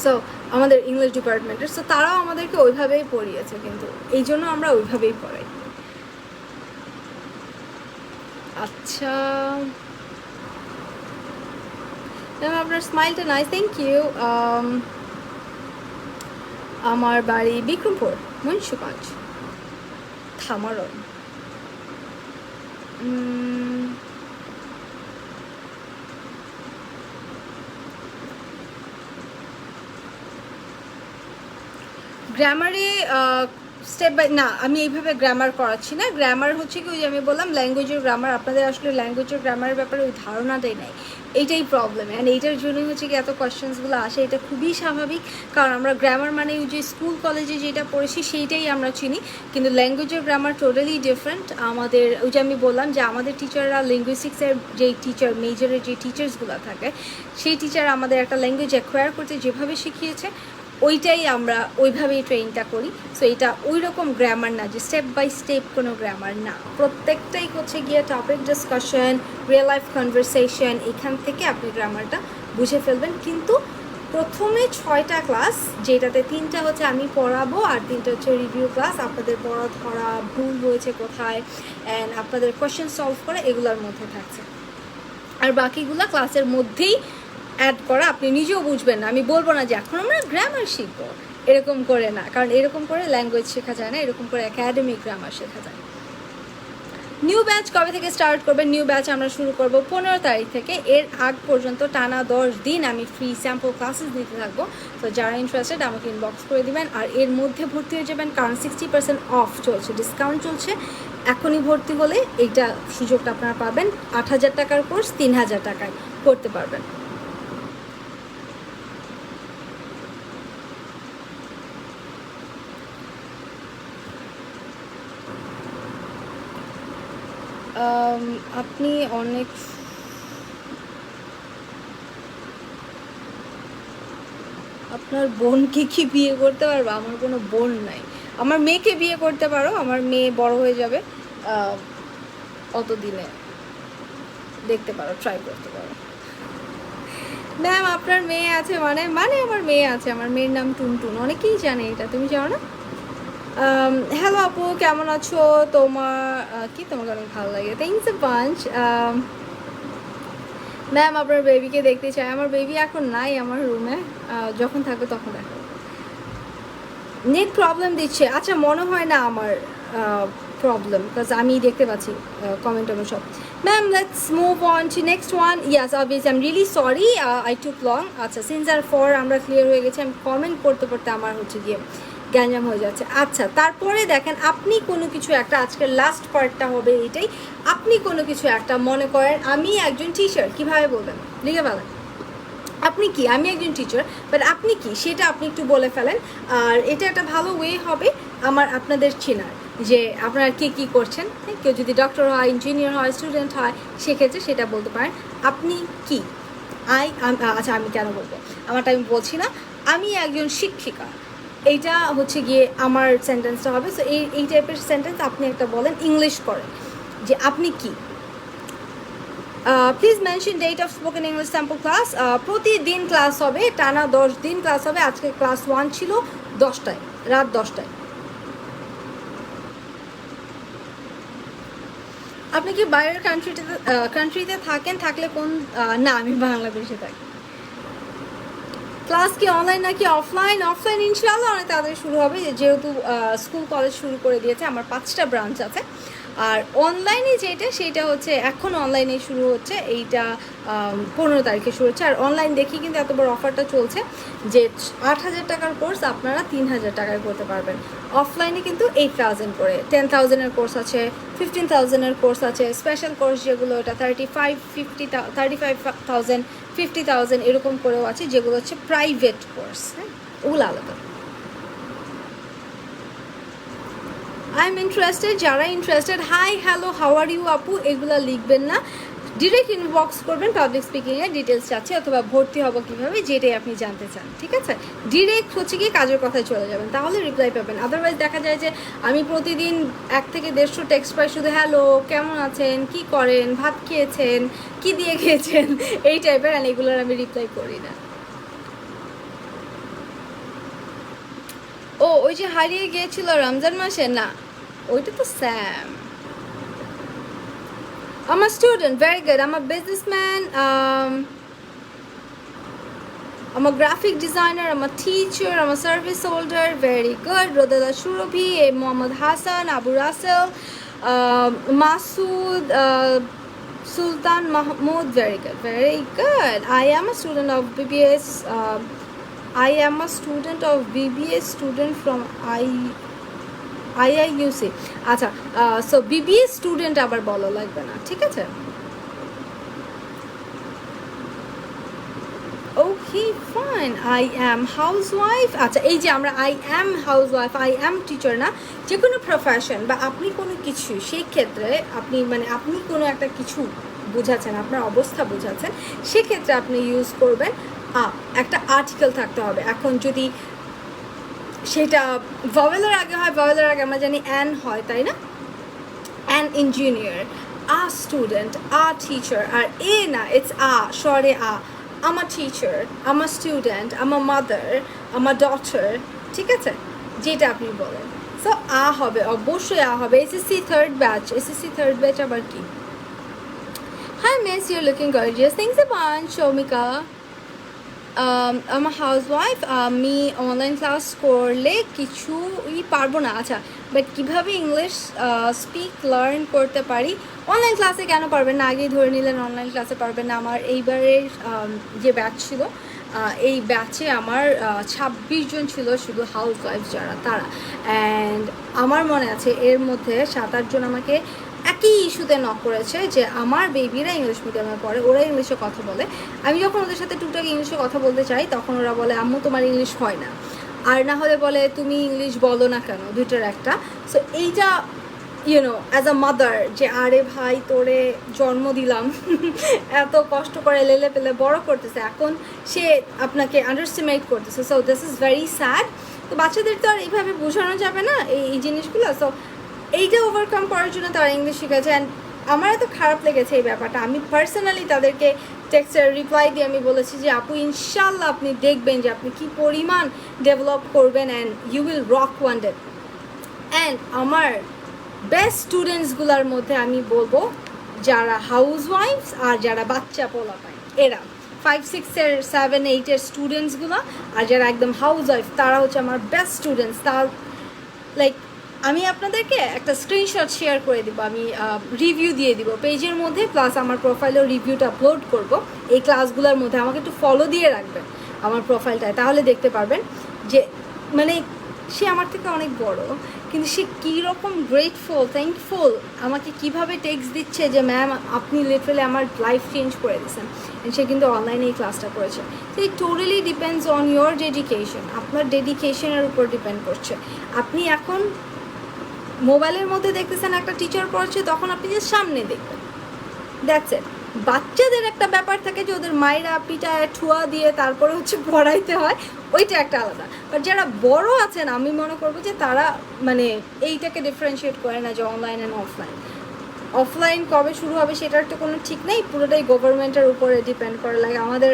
সো আমাদের ইংলিশ ডিপার্টমেন্টের, সো তারাও আমাদেরকে ওইভাবেই পড়িয়েছে, কিন্তু এই জন্য আমরা ওইভাবেই পড়াই। আচ্ছা ম্যাম আপনার স্মাইলটা নাইস, থ্যাংক ইউ। আমার বাড়ি বিক্রমপুর, মুন্সিগঞ্জ, থামারন। গ্রামারে স্টেপ বাই না, আমি এইভাবে গ্রামার করাচ্ছি না। গ্রামার হচ্ছে কি, ওই যে আমি বললাম ল্যাঙ্গুয়েজের গ্রামার, আপনাদের আসলে ল্যাঙ্গুয়েজের গ্রামারের ব্যাপারে ওই ধারণাটাই নাই, এইটাই প্রবলেম। অ্যান্ড এইটার জন্যই হচ্ছে কি এত কোয়েশ্চেন্সগুলো আসে। এটা খুবই স্বাভাবিক, কারণ আমরা গ্রামার মানে ওই যে স্কুল কলেজে যেটা পড়েছি সেইটাই আমরা চিনি, কিন্তু ল্যাঙ্গুয়েজের গ্রামার টোটালি ডিফারেন্ট। আমাদের ওই যে আমি বললাম যে আমাদের টিচাররা লিঙ্গুইস্টিক্সের যেই টিচার, মেজরের যে টিচার্সগুলো থাকে, সেই টিচার আমাদের একটা ল্যাঙ্গুয়েজ অ্যাকোয়ার করতে যেভাবে শিখিয়েছে, ওইটাই আমরা ওইভাবেই ট্রেনটা করি। সো এটা ওই রকম গ্রামার না যে স্টেপ বাই স্টেপ কোনো গ্রামার না, প্রত্যেকটাই হচ্ছে গিয়ে topic discussion, real life conversation, এখান থেকে আপনি গ্রামারটা বুঝে ফেলবেন। কিন্তু প্রথমে 6টা ক্লাস, যেটাতে 3টা হচ্ছে আমি পড়াবো আর 3টা হচ্ছে রিভিউ ক্লাস, আপনাদের পড়া ধরা, ভুল হয়েছে কোথায়, অ্যান্ড আপনাদের কোয়েশ্চেন সলভ করা, এগুলোর মধ্যে থাকছে। আর বাকিগুলো ক্লাসের মধ্যেই অ্যাড করা, আপনি নিজেও বুঝবেন না। আমি বলবো না যে এখন আমরা গ্রামার শিখবো, এরকম করে না, কারণ এরকম করে ল্যাঙ্গুয়েজ শেখা যায় না, এরকম করে একাডেমিক গ্রামার শেখা যায়। নিউ ব্যাচ কবে থেকে স্টার্ট করবেন? নিউ ব্যাচ আমরা শুরু করব 15 তারিখ থেকে। এর আগ পর্যন্ত টানা 10 দিন আমি ফ্রি স্যাম্পল ক্লাসেস দিতে থাকবো। তো যারা ইন্টারেস্টেড আমাকে ইনবক্স করে দিবেন, আর এর মধ্যে ভর্তি হয়ে যাবেন, কারণ 60% অফ চলছে, ডিসকাউন্ট চলছে। এখনই ভর্তি হলে এইটা সুযোগটা আপনারা পাবেন। 8,000 টাকার কোর্স 3,000 টাকায় করতে পারবেন। আপনি অনেক আপনার বোনকে কি বিয়ে করতে পারবো? আমার কোনো বোন নাই। আমার মেয়েকে বিয়ে করতে পারো, আমার মেয়ে বড় হয়ে যাবে, অতদিনে দেখতে পারো, ট্রাই করতে পারো। ম্যাম আপনার মেয়ে আছে? মানে আমার মেয়ে আছে, আমার মেয়ের নাম টুনটুন, অনেকেই জানে এটা, তুমি জানো না? হ্যালো আপু, কেমন আছো? তোমাকে অনেক ভালো লাগে, থ্যাংকস এ বাঞ্চ। ম্যাম আপনার বেবিকে দেখতে চাই। আমার বেবি এখন নাই আমার রুমে, যখন থাকবে তখন দেখো। নেট প্রবলেম দিচ্ছে? আচ্ছা, মনে হয় না আমার প্রবলেম, বিকজ আমি দেখতে পাচ্ছি কমেন্ট আমার সব। Ma'am let's move on to next one. Yes obviously, I am really sorry I took long. আচ্ছা, সিন্স আর ফর আমরা ক্লিয়ার হয়ে গেছি। আমি কমেন্ট পড়তে পড়তে আমার হচ্ছে গিয়ে গ্যাঞ্জাম হয়ে যাচ্ছে। আচ্ছা, তারপরে দেখেন, আপনি কোনো কিছু একটা, আজকের লাস্ট পার্টটা হবে এটাই, আপনি কোনো কিছু একটা মনে করেন আমি একজন টিচার, কীভাবে বলবেন? লিখে ফেলেন আপনি কি, আমি একজন টিচার, বাট আপনি কি সেটা আপনি একটু বলে ফেলেন। আর এটা একটা ভালো ওয়ে হবে আপনাদের চেনার, যে আপনারা কে কী করছেন। কেউ যদি ডক্টর হয়, ইঞ্জিনিয়ার হয়, স্টুডেন্ট হয়, সেক্ষেত্রে সেটা বলতে পারেন আপনি কি। আচ্ছা, আমি কেন বলবো, আমারটা আমি বলছি না, আমি একজন শিক্ষিকা, এইটা হচ্ছে গিয়ে আমার সেন্টেন্সটা হবে। সো এই টাইপের সেন্টেন্স আপনি একটা বলেন, ইংলিশ করেন যে আপনি কি। Please mention date of spoken English sample class. প্রতিদিন ক্লাস হবে, টানা 10 দিন ক্লাস হবে। আজকে ক্লাস 1 ছিল 10টায়, রাত 10টায়। আপনি কি বাইরের কান্ট্রিতে থাকেন? থাকলে কোন না, আমি বাংলাদেশে থাকি। ক্লাস কি অনলাইন নাকি অফলাইন? অফলাইন ইনশাআল্লাহ অনেক তাড়াতাড়ি শুরু হবে, যেহেতু স্কুল কলেজ শুরু করে দিয়েছে। আমার 5টা ব্রাঞ্চ আছে। আর অনলাইনে সেটা হচ্ছে এখন অনলাইনে শুরু হচ্ছে, এইটা 15 তারিখে শুরু হচ্ছে। আর অনলাইন দেখি কিন্তু এত বড় অফারটা চলছে যে 8,000 টাকার কোর্স আপনারা 3,000 টাকায় করতে পারবেন। অফলাইনে কিন্তু 8,000 করে, 10,000-এর কোর্স আছে, 15,000-এর কোর্স আছে, স্পেশাল কোর্স যেগুলো এটা 35,000, 50,000 এরকম করেও আছে, যেগুলো হচ্ছে প্রাইভেট কোর্স। হ্যাঁ, ওগুলো আলাদা। আই এম ইন্টারেস্টেড, যারা interested hi hello how are you আপু এগুলো লিখবেন না, ডিরেক্ট ইনবক্স করবেন পাবলিক স্পিকিংয়ের ডিটেলস চাচ্ছে অথবা ভর্তি হবো কীভাবে যেটাই আপনি জানতে চান, ঠিক আছে? ডিরেক্ট হচ্ছে কি কাজের কথায় চলে যাবেন, তাহলে রিপ্লাই পাবেন। আদারওয়াইজ দেখা যায় যে আমি প্রতিদিন 1 থেকে 150 টেক্সট পাই শুধু হ্যালো, কেমন আছেন, কি করেন, ভাত খেয়েছেন, কি দিয়ে খেয়েছেন, এই টাইপের, আর এগুলোর আমি রিপ্লাই করি না। ও ওই যে হারিয়ে গিয়েছিল রমজান মাসে, না ওইটা তো Sam. I'm a student, very good. I'm a businessman. I'm a graphic designer. I'm a teacher. I'm a service holder. Very good. Rodela Shurabhi, Mohammad Hassan, Abu Russell, Masood, Sultan Mahmood. Very good. Very good. I am a student of BBS. I am a student of BBS student from IIUC. আচ্ছা, so BBS student আবার বলা লাগবে না, ঠিক আছে? ওকে fine. I am housewife. আচ্ছা, এই যে আমরা I am housewife, I am teacher না, যে কোনো প্রফেশন বা আপনি কোনো কিছু, সেই ক্ষেত্রে আপনি আপনি কোনো একটা কিছু বোঝাচ্ছেন, আপনার অবস্থা বোঝাচ্ছেন, সেক্ষেত্রে আপনি ইউজ করবেন একটা আর্টিকেল থাকতে হবে। এখন যদি সেটা ভাওয়েলের আগে হয়, ভাওয়েলের আগে আমরা জানি অ্যান হয়, তাই না? An engineer, a student, a teacher, আর এ না, ইটস স্বরে I'm a teacher, I'm a student, I'm a mother, I'm a daughter, ঠিক আছে? যেটা আপনি বলেন, সো হবে, অবশ্যই হবে। এসএসসি থার্ড ব্যাচ আবার কি? Hi miss, you're looking gorgeous. Thanks a bunch, Shomika. I'm a housewife. আমি অনলাইন ক্লাস করলে কিছুই পারবো না। আচ্ছা, বাট কীভাবে ইংলিশ স্পিক লার্ন করতে পারি? অনলাইন ক্লাসে কেন পারবেন না? আগেই ধরে নিলেন অনলাইন ক্লাসে পারবেন না। আমার এইবারের যে ব্যাচ ছিল, এই ব্যাচে আমার 26 জন ছিল, শুধু হাউস ওয়াইফ যারা, তারা। অ্যান্ড আমার মনে আছে এর মধ্যে 7-8 জন আমাকে একই ইস্যুতে নক করেছে যে আমার বেবিরা ইংলিশ মিডিয়ামে পড়ে, ওরা ইংলিশে কথা বলে। আমি যখন ওদের সাথে টুকটাক ইংলিশে কথা বলতে চাই, তখন ওরা বলে আম্মু তোমার ইংলিশ হয় না, আর না হলে বলে তুমি ইংলিশ বলো না কেন, দুইটার একটা। সো এইটা অ্যাজ আ মাদার, যে আরে ভাই তোরে জন্ম দিলাম, এত কষ্ট করে লেলে পেলে বড় করতেছে, এখন সে আপনাকে আন্ডারস্টিমেট করতেছে। So this is very sad. তো বাচ্চাদের তো আর এইভাবে বোঝানো যাবে না এই জিনিসগুলো। সো এইটা ওভারকাম করার জন্য তারা ইংলিশ শিখেছে। অ্যান্ড আমার এত খারাপ লেগেছে এই ব্যাপারটা। আমি পার্সোনালি তাদেরকে টেক্সটের রিপ্লাই দিয়ে আমি বলেছি যে আপু ইনশাল্লাহ আপনি দেখবেন যে আপনি কী পরিমাণ ডেভেলপ করবেন, and you will rock one day. And আমার বেস্ট স্টুডেন্টসগুলোর মধ্যে আমি বলবো যারা হাউস ওয়াইফস আর যারা বাচ্চা পোলা পায়, এরা 5, 6, 7, 8 স্টুডেন্টসগুলো, আর যারা একদম হাউস ওয়াইফ, তারা হচ্ছে আমার বেস্ট স্টুডেন্টস। তার লাইক আমি আপনাদেরকে একটা স্ক্রিনশট শেয়ার করে দিব, আমি রিভিউ দিয়ে দিব পেজের মধ্যে, প্লাস আমার প্রোফাইলেও রিভিউটা আপলোড করব এই ক্লাসগুলোর মধ্যে। আমাকে একটু ফলো দিয়ে রাখবেন আমার প্রোফাইলটায়, তাহলে দেখতে পারবেন যে সে আমার থেকে অনেক বড়, কিন্তু সে কীরকম গ্রেটফুল, থ্যাঙ্কফুল, আমাকে কিভাবে টেক্সট দিচ্ছে যে ম্যাম আপনি লিটারালি আমার লাইফ চেঞ্জ করে দিয়েছেন। সে কিন্তু অনলাইনে এই ক্লাসটা করেছে। তো ইট totally depends on your dedication, আপনার ডেডিকেশনের উপর ডিপেন্ড করছে। আপনি এখন মোবাইলের মধ্যে দেখতেছেন একটা টিচার পড়ছে, তখন আপনি যে সামনে দেখবেন, দ্যাটস ইট। বাচ্চাদের একটা ব্যাপার থাকে যে ওদের মায়েরা পিটায় ঠুয়া দিয়ে তারপরে হচ্ছে পড়াইতে হয়, ওইটা একটা আলাদা। বাট যারা বড় আছেন, আমি মনে করবো যে তারা এইটাকে ডিফারেন্সিয়েট করে না যে অনলাইন অ্যান্ড অফলাইন। অফলাইন কবে শুরু হবে সেটার তো কোনো ঠিক নেই, পুরোটাই গভর্নমেন্টের উপরে ডিপেন্ড করে। লাগে আমাদের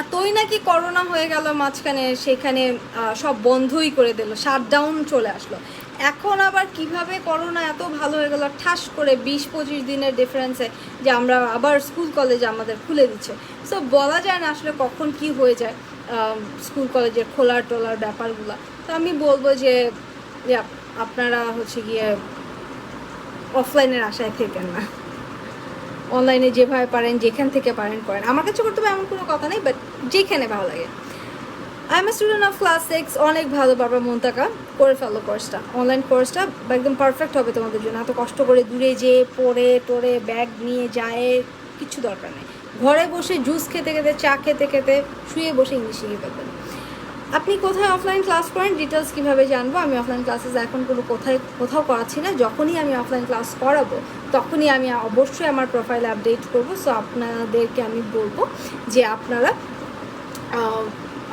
এতই নাকি করোনা হয়ে গেল মাঝখানে, সেখানে সব বন্ধই করে দিল, শাটডাউন চলে আসলো। এখন আবার কিভাবে করোনা এত ভালো হয়ে গেল ঠাস করে 20-25 দিনের ডিফারেন্সে যে আমরা আবার স্কুল কলেজ আমাদের খুলে দিচ্ছে। সো বলা যায় না আসলে কখন কি হয়ে যায় স্কুল কলেজের খোলার টোলার ব্যাপারগুলো। তো আমি বলবো যে আপনারা হচ্ছে গিয়ে অফলাইনের আশায় থেকেন না, অনলাইনে যেভাবে পারেন যেখান থেকে পারেন করেন। আমার কাছে করতে হবে এমন কোনো কথা নেই, বাট যেখানে ভালো লাগে। I M a student of class 6, অনেক ভালো বাবা মুনতাকা, করে ফেলো কোর্সটা, অনলাইন কোর্সটা একদম পারফেক্ট হবে তোমাদের জন্য। এত কষ্ট করে দূরে যেয়ে পড়ে টোরে ব্যাগ নিয়ে যায় কিছু দরকার নেই। ঘরে বসে জুস খেতে খেতে চা খেতে খেতে শুয়ে বসে ইংলিশ শিখে ফেলবেন। আপনি কোথায় অফলাইন ক্লাস করেন, ডিটেলস কীভাবে জানবো? আমি অফলাইন ক্লাসেস এখন কোথাও করাচ্ছি না। যখনই আমি অফলাইন ক্লাস করাবো তখনই আমি অবশ্যই আমার প্রোফাইলে আপডেট করবো। সো আপনাদেরকে আমি বলবো যে আপনারা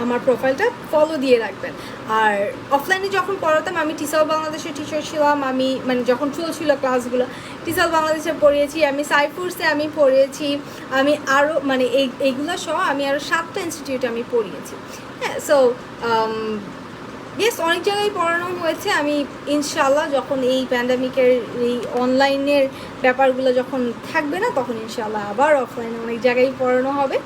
আমার প্রোফাইলটা ফলো দিয়ে রাখবেন। আর অফলাইনে যখন পড়াতাম আমি টিসাল বাংলাদেশের টিচার ছিলাম। আমি মানে যখন চলছিল ক্লাসগুলো টিসাল বাংলাদেশে পড়িয়েছি, আমি সাইফুরসে আমি পড়িয়েছি, আমি আরও মানে এইগুলো সহ আমি আরও 7টা ইনস্টিটিউটে আমি পড়িয়েছি। হ্যাঁ, সো ইয়েস, অনেক জায়গায় পড়ানো হয়েছে। আমি ইনশাল্লাহ যখন এই প্যান্ডামিকের এই অনলাইনের ব্যাপারগুলো যখন থাকবে না তখন ইনশাল্লাহ আবার অফলাইনে অনেক জায়গায় পড়ানো হবে।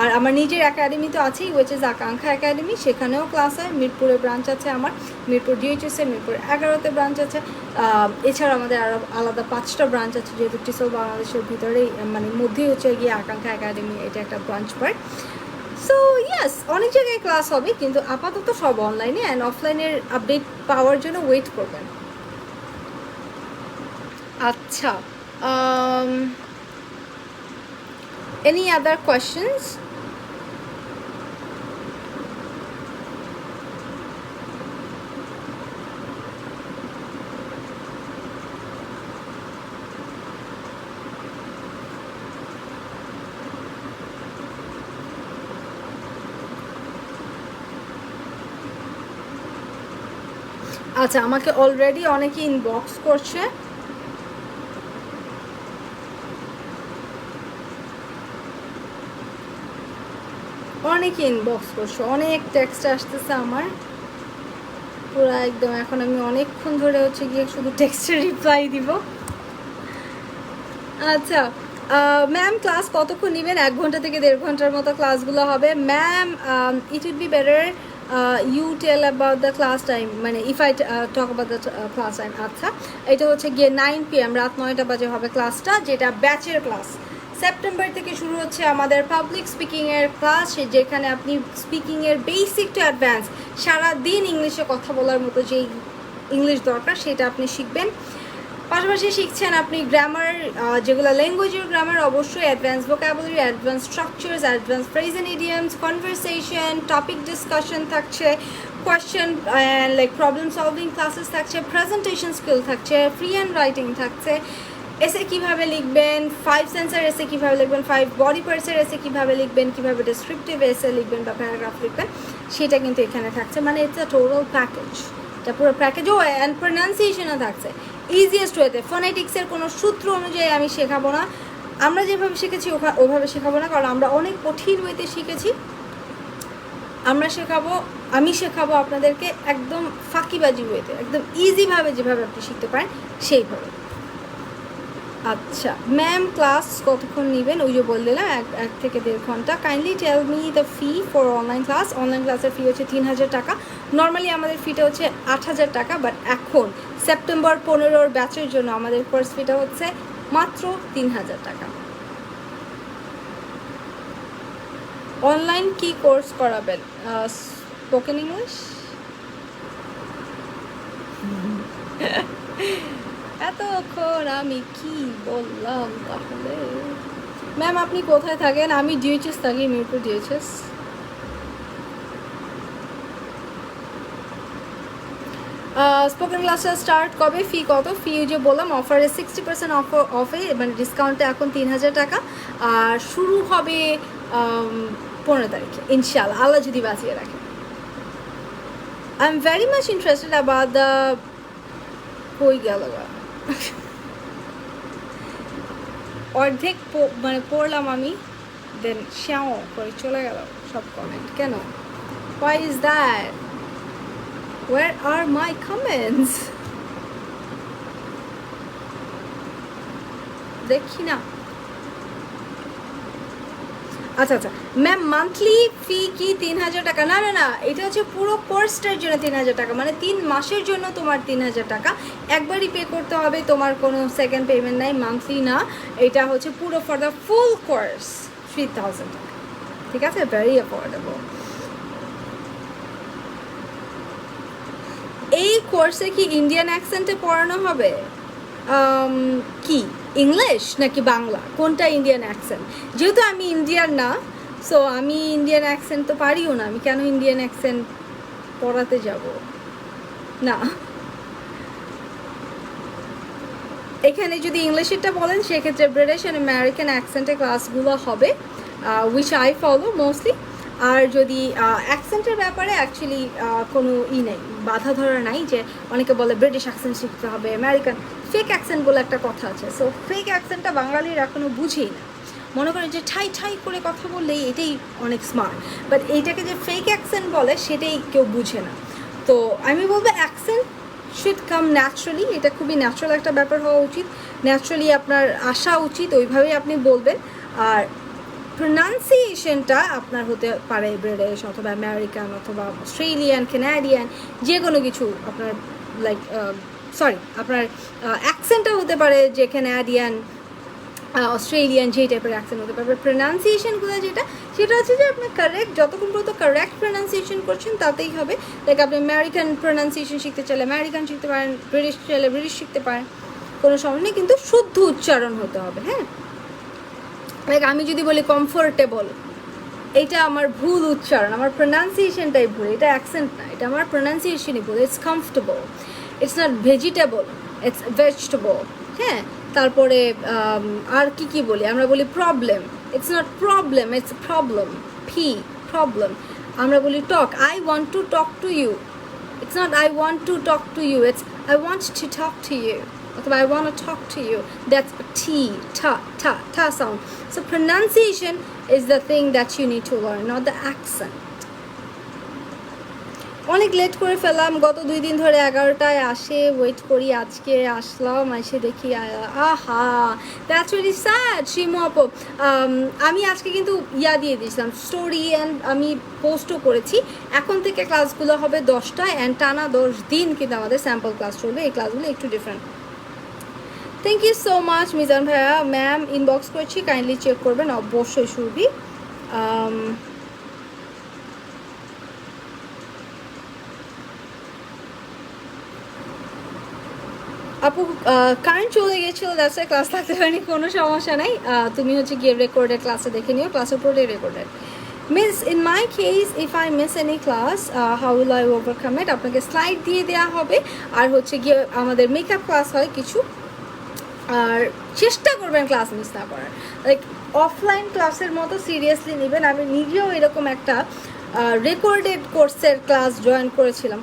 আর আমার নিজের একাডেমি তো আছেই, উইচ ইজ আকাঙ্ক্ষা একাডেমি, সেখানেও ক্লাস হয়। মিরপুরে ব্রাঞ্চ আছে আমার, মিরপুর ডিএইচএসে, মিরপুর 11তে ব্রাঞ্চ আছে। এছাড়া আমাদের আরও আলাদা 5টা ব্রাঞ্চ আছে, যেহেতু টিসল বাংলাদেশের ভিতরেই মানে মধ্যেই হচ্ছে গিয়ে আকাঙ্ক্ষা একাডেমি, এটা একটা ব্রাঞ্চ পার্ট। সো ইয়েস, অনেক জায়গায় ক্লাস হবে, কিন্তু আপাতত সব অনলাইনে। অ্যান্ড অফলাইনের আপডেট পাওয়ার জন্য ওয়েট করবেন। আচ্ছা, এনি আদার কোয়েশ্চেন্স? আচ্ছা, আমাকে অলরেডি অনেকে ইনবক্স করছে। অনেকে ইনবক্স করছে, অনেক টেক্সট আসতেছে আমার পুরো একদম। এখন আমি অনেকক্ষণ ধরে হচ্ছে গিয়ে শুধু টেক্সটের রিপ্লাই দিব। আচ্ছা ম্যাম, ক্লাস কতক্ষণ নেবেন? 1 ঘন্টা থেকে 1.5 ঘন্টার মতো ক্লাসগুলো হবে। Ma'am, it would be better you tell about the class time, মানে if I talk about the class time. আচ্ছা, এটা হচ্ছে গিয়ে 9 PM, রাত 9টা বাজে হবে ক্লাসটা, যেটা ব্যাচের ক্লাস। সেপ্টেম্বর থেকে শুরু হচ্ছে আমাদের পাবলিক স্পিকিংয়ের ক্লাস, যেখানে আপনি স্পিকিংয়ের বেসিক টু অ্যাডভান্স সারাদিন ইংলিশে কথা বলার মতো যেই ইংলিশ দরকার সেটা আপনি শিখবেন। পাশাপাশি শিখছেন আপনি গ্রামার, যেগুলো ল্যাঙ্গুয়েজের গ্রামার, অবশ্যই advance vocabulary, advance structures, advance phrase and idioms, conversation, topic discussion থাকছে, question and like problem solving classes থাকছে, প্রেজেন্টেশন স্কিল থাকছে, ফ্রি হ্যান্ড রাইটিং থাকছে, এসে কীভাবে লিখবেন, 5 সেন্সের এসে কীভাবে লিখবেন, 5 বডি পার্টসের এসে কীভাবে লিখবেন, কীভাবে ডেসক্রিপটিভ এসে লিখবেন বা প্যারাগ্রাফ লিখবেন, সেটা কিন্তু এখানে থাকছে। মানে ইটস আ টোটাল প্যাকেজ, এটা পুরো প্যাকেজও। অ্যান্ড প্রোনাউন্সিয়েশনও থাকছে ইজিয়েস্ট ওয়েতে। ফোনেটিক্সের কোনো সূত্র অনুযায়ী আমি শেখাবো না, আমরা যেভাবে শিখেছি ওভাবে শেখাবো না, কারণ আমরা অনেক কঠিন ওয়েতে শিখেছি। আমি শেখাবো আপনাদেরকে একদম ফাঁকিবাজি ওয়েতে, একদম ইজিভাবে, যেভাবে আপনি শিখতে পারেন সেইভাবে। আচ্ছা ম্যাম, ক্লাস কতক্ষণ নেবেন? ওই যে বলে দিলাম 1 থেকে 1.5 ঘন্টা। Kindly tell me the fee for online class. Online ক্লাসের ফি হচ্ছে 3000 টাকা। নর্মালি আমাদের ফিটা হচ্ছে 8000 টাকা, বাট এখন সেপ্টেম্বর 15 ব্যাচের জন্য আমাদের কোর্স ফিটা হচ্ছে মাত্র 3000 টাকা। অনলাইন কি কোর্স করাবেন? Spoken English. এতক্ষণ আমি কি বললাম তাহলে? ম্যাম, আপনি কোথায় থাকেন? আমি ডিএইচএস থাকি, মিরপুর ডিএইচএস। স্পোকেন ক্লাসটা স্টার্ট কবে? ফি কত? ফি যে বললাম অফারে 60% অফে, মানে ডিসকাউন্টে এখন 3000 টাকা। আর শুরু হবে 15 তারিখে ইনশাআল্লাহ, আল্লাহ যদি বাঁচিয়ে রাখে। I am very much interested about the হয়ে গেল অর্ধেক মানে পড়লাম আমি, দেন শ্যাও করে চলে গেল সব কমেন্ট। কেন? Why is that? Where are my comments? দেখি না। আচ্ছা আচ্ছা ম্যাম, মান্থলি ফি কি 3,000 টাকা? না না না, এটা হচ্ছে পুরো কোর্সটার জন্য 3,000 টাকা, মানে 3 মাসের জন্য তোমার 3,000 টাকা একবারই পে করতে হবে, তোমার কোনো সেকেন্ড পেমেন্ট নাই, মান্থলি না, এটা হচ্ছে পুরো ফর দ্য ফুল কোর্স 3,000 টাকা, ঠিক আছে? Very affordable. এই কোর্সে কি ইন্ডিয়ান অ্যাকসেন্টে পড়ানো হবে? কি ইংলিশ নাকি বাংলা, কোনটা ইন্ডিয়ান অ্যাকসেন্ট? যেহেতু আমি ইন্ডিয়ান না, সো আমি ইন্ডিয়ান অ্যাকসেন্ট তো পারিও না, আমি কেন ইন্ডিয়ান অ্যাকসেন্ট পড়াতে যাব? না, এখানে যদি ইংলিশেরটা বলেন সেক্ষেত্রে ব্রিটিশ অ্যান্ড আমেরিকান অ্যাকসেন্টের ক্লাসগুলো হবে, উইচ আই ফলো মোস্টলি। আর যদি অ্যাকসেন্টের ব্যাপারে অ্যাকচুয়ালি কোনো নেই, বাধা ধরা নাই যে অনেকে বলে ব্রিটিশ অ্যাকসেন্ট শিখতে হবে, আমেরিকান ফেক অ্যাকসেন্ট বলে একটা কথা আছে, সো ফেক অ্যাকসেন্টটা বাঙালির এখনও বুঝেই না, মনে করেন যে ঠাই ঠাই করে কথা বললেই এটাই অনেক স্মার্ট, বাট এইটাকে যে ফেক অ্যাকসেন্ট বলে সেটাই কেউ বুঝে না। তো আমি বলবো অ্যাকসেন্ট শুড কাম ন্যাচারালি, এটা খুবই ন্যাচারাল একটা ব্যাপার হওয়া উচিত, ন্যাচারালি আপনার আসা উচিত, ওইভাবেই আপনি বলবেন। আর প্রোনাউন্সিয়েশনটা আপনার হতে পারে ব্রিটিশ অথবা আমেরিকান অথবা অস্ট্রেলিয়ান, কানাডিয়ান, যে কোনো কিছু আপনার লাইক সরি আপনার অ্যাকসেন্টটা হতে পারে যে কানাডিয়ান, অস্ট্রেলিয়ান, যে টাইপের অ্যাকসেন্ট হতে পারে। প্রোনাউন্সিয়েশনগুলো যেটা, সেটা হচ্ছে যে আপনি কারেক্ট, যতক্ষণ পর্যন্ত কারেক্ট প্রোনাউন্সিয়েশন করছেন তাতেই হবে। লাইক আপনি আমেরিকান প্রোনাউন্সিয়েশন শিখতে চাইলে আমেরিকান শিখতে পারেন, ব্রিটিশ চাইলে ব্রিটিশ শিখতে পারেন, কোনো সমস্যা নেই, কিন্তু শুদ্ধ উচ্চারণ হতে হবে। হ্যাঁ, লাইক আমি যদি বলি কমফোর্টেবল, এটা আমার ভুল উচ্চারণ, আমার প্রোনাউন্সিয়েশনটাই ভুল, এটা অ্যাকসেন্ট না, এটা আমার প্রোনাউন্সিয়েশনই ভুল। It's comfortable, it's not vegetable, it's vegetable. হ্যাঁ, তারপরে আর কি বলি, আমরা বলি problem, it's not problem, it's problem, P problem. আমরা বলি talk, I want to talk to you, it's not I want to talk to you, it's I want to talk to you, অথবা I want to talk to you. That's a T, ta sound. So pronunciation is the thing that you need to learn, not the accent. অনেক late করে ফেলাম, গত 2 দিন ধরে 11টায় আসে, wait করি, আজকে আসলাম, এসে দেখি আহা, দ্যাটস রিয়েলি স্যাড। শিমু আপু, আমি আজকে কিন্তু দিয়ে দিয়েছিলাম স্টোরি অ্যান্ড আমি পোস্টও করেছি, এখন থেকে ক্লাসগুলো হবে 10টায় অ্যান্ড টানা 10 দিন কিন্তু আমাদের স্যাম্পল ক্লাস চলবে, এই ক্লাসগুলো একটু different. Thank you so much Mizan ভাইয়া। ম্যাম ইনবক্স করছি, কাইন্ডলি চেক করবেন অবশ্যই। সুরভি, আপু কারেন্ট চলে গিয়েছিলো, দ্যাটস ওয়াই ক্লাস থাকতে পারেনি, কোনো সমস্যা নাই, তুমি হচ্ছে গিয়ে রেকর্ডেড ক্লাসে দেখে নিও, ক্লাসের পুরোটাই recorded. Miss in my case if I miss any class how will I overcome ইট, আপনাকে স্লাইড দিয়ে দেওয়া হবে, আর হচ্ছে গিয়ে আমাদের মেকআপ ক্লাস হয় কিছু, আর চেষ্টা করবেন ক্লাস মিস না করার, লাইক অফলাইন ক্লাসের মতো সিরিয়াসলি নেবেন। আমি নিজেও এরকম একটা রেকর্ডেড কোর্সের ক্লাস জয়েন করেছিলাম,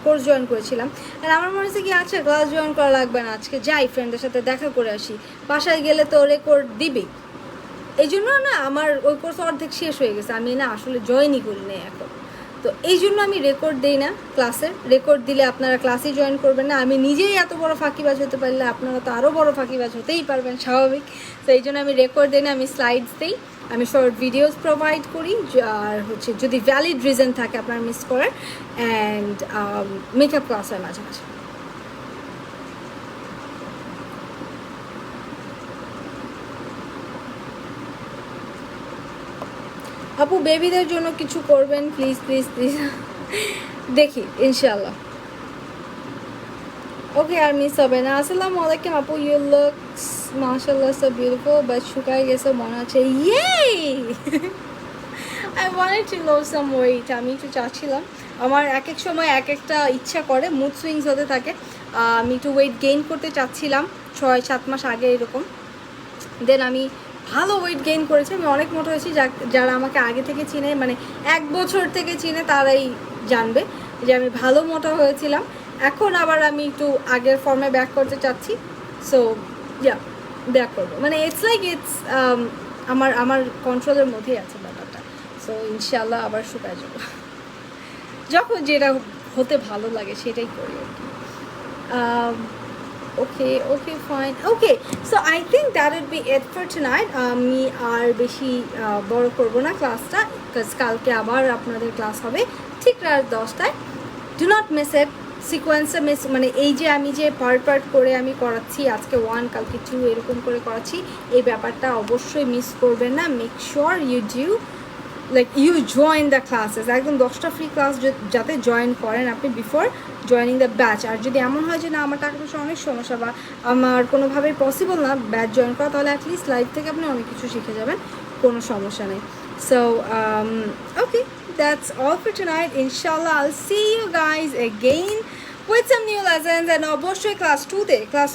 কোর্স জয়েন করেছিলাম, আর আমার মনে হচ্ছে কি আচ্ছা ক্লাস জয়েন করা লাগবে না, আজকে যাই ফ্রেন্ডের সাথে দেখা করে আসি, বাসায় গেলে তো রেকর্ড দিবেই, এই জন্য না আমার ওই কোর্স অর্ধেক শেষ হয়ে গেছে, আমি না আসলে জয়েনই করি না এখন, তো এই জন্য আমি রেকর্ড দিই না ক্লাসের। রেকর্ড দিলে আপনারা ক্লাসে জয়েন করবেন না, আমি নিজেই এত বড় ফাঁকিবাজ হতে পারলে আপনারা তো আরও বড় ফাঁকিবাজ হতেই পারবেন, স্বাভাবিক। তো এই জন্য আমি রেকর্ড দিই না, আমি স্লাইডস দিই, আমি শর্ট ভিডিওস প্রোভাইড করি, আর হচ্ছে যদি ভ্যালিড রিজন থাকে আপনার মিস করার, অ্যান্ড মেকআপ ক্লাস হয় মাঝে মাঝে। আপু বেবিদের জন্য কিছু করবেন প্লিজ প্লিজ প্লিজ, দেখি ইনশাল্লাহ। ওকে, আর মিস হবে না। আসসালামু আলাইকুম আপু, ইউ লুকস মাশাআল্লাহ সো বিউটিফুল, বাট শুকায় গেছে মনে হচ্ছে, ইয়ে I wanted to lose some wait, আমি একটু চাচ্ছিলাম, আমার এক এক সময় এক একটা ইচ্ছা করে, মুড সুইংস হতে থাকে, আমি একটু ওয়েট গেইন করতে চাচ্ছিলাম 6-7 মাস আগে এরকম, দেন আমি ভালো ওয়েট গেইন করেছি, আমি অনেক মোটা হয়েছি, যারা আমাকে আগে থেকে চিনে, মানে 1 বছর থেকে চিনে তারাই জানবে যে আমি ভালো মোটা হয়েছিলাম। এখন আবার আমি একটু আগের ফর্মে ব্যাক করতে চাচ্ছি, সো ব্যাক করবো, মানে ইটস লাইক ইটস আমার কন্ট্রোলের মধ্যেই আছে ব্যাপারটা, সো ইনশাল্লাহ আবার শুকায় যাবো, যখন যেটা হতে ভালো লাগে সেটাই করি আর কি। Okay okay fine okay so I think that would be it for tonight আমি আর বেশি বড় করব না ক্লাসটা, বিকজ কালকে আবার আপনাদের ক্লাস হবে ঠিক রাত 10টায়। ডু নট মিস ইট, সিকোয়েন্সে মিস মানে এই যে আমি যে পার্ট করে আমি করাচ্ছি, আজকে 1 কালকে 2 এরকম করে করাচ্ছি, এই ব্যাপারটা অবশ্যই মিস করবেন না। Make sure you do like you join the classes, একদম 10টা ফ্রি ক্লাস যাতে জয়েন করেন আপনি বিফোর জয়েনিং দ্য ব্যাচ। আর যদি এমন হয় যে না আমার টাকা পয়সা অনেক সমস্যা বা আমার কোনোভাবেই পসিবল না ব্যাচ জয়েন করা, তাহলে অ্যাটলিস্ট লাইভ থেকে আপনি অনেক কিছু শিখে যাবেন, কোনো সমস্যা নেই। So okay, that's all for tonight. Inshallah I'll see you guys again with some new lessons, and অবশ্যই ক্লাস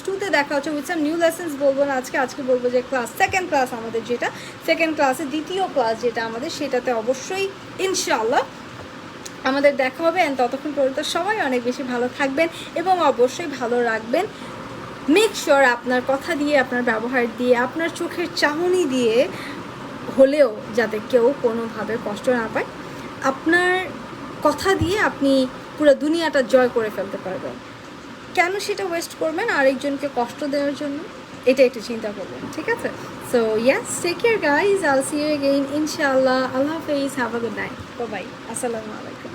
2তে দেখা হচ্ছে with some new lessons। বলবো না আজকে বলবো যে সেকেন্ড ক্লাস আমাদের যেটা সেকেন্ড ক্লাসে দ্বিতীয় ক্লাস যেটা আমাদের, সেটাতে অবশ্যই ইনশাআল্লাহ আমাদের দেখা হবে। অ্যান্ড ততক্ষণ পর্যন্ত সবাই অনেক বেশি ভালো থাকবেন এবং অবশ্যই ভালো রাখবেন। মেক শিওর আপনার কথা দিয়ে, আপনার ব্যবহার দিয়ে, আপনার চোখের চাহনি দিয়ে হলেও যাতে কেউ কোনোভাবে কষ্ট না পায়, আপনার কথা দিয়ে আপনি পুরো দুনিয়াটা জয় করে ফেলতে পারবেন। কেন সেটা ওয়েস্ট করবেন আরেকজনকে কষ্ট দেওয়ার জন্য? এটা একটু চিন্তা করবেন, ঠিক আছে? So yes, take care guys, I'll see you again ইনশাআল্লাহ। আল্লাহ হাফেজ, have a good night, bye bye, আসসালামু আলাইকুম।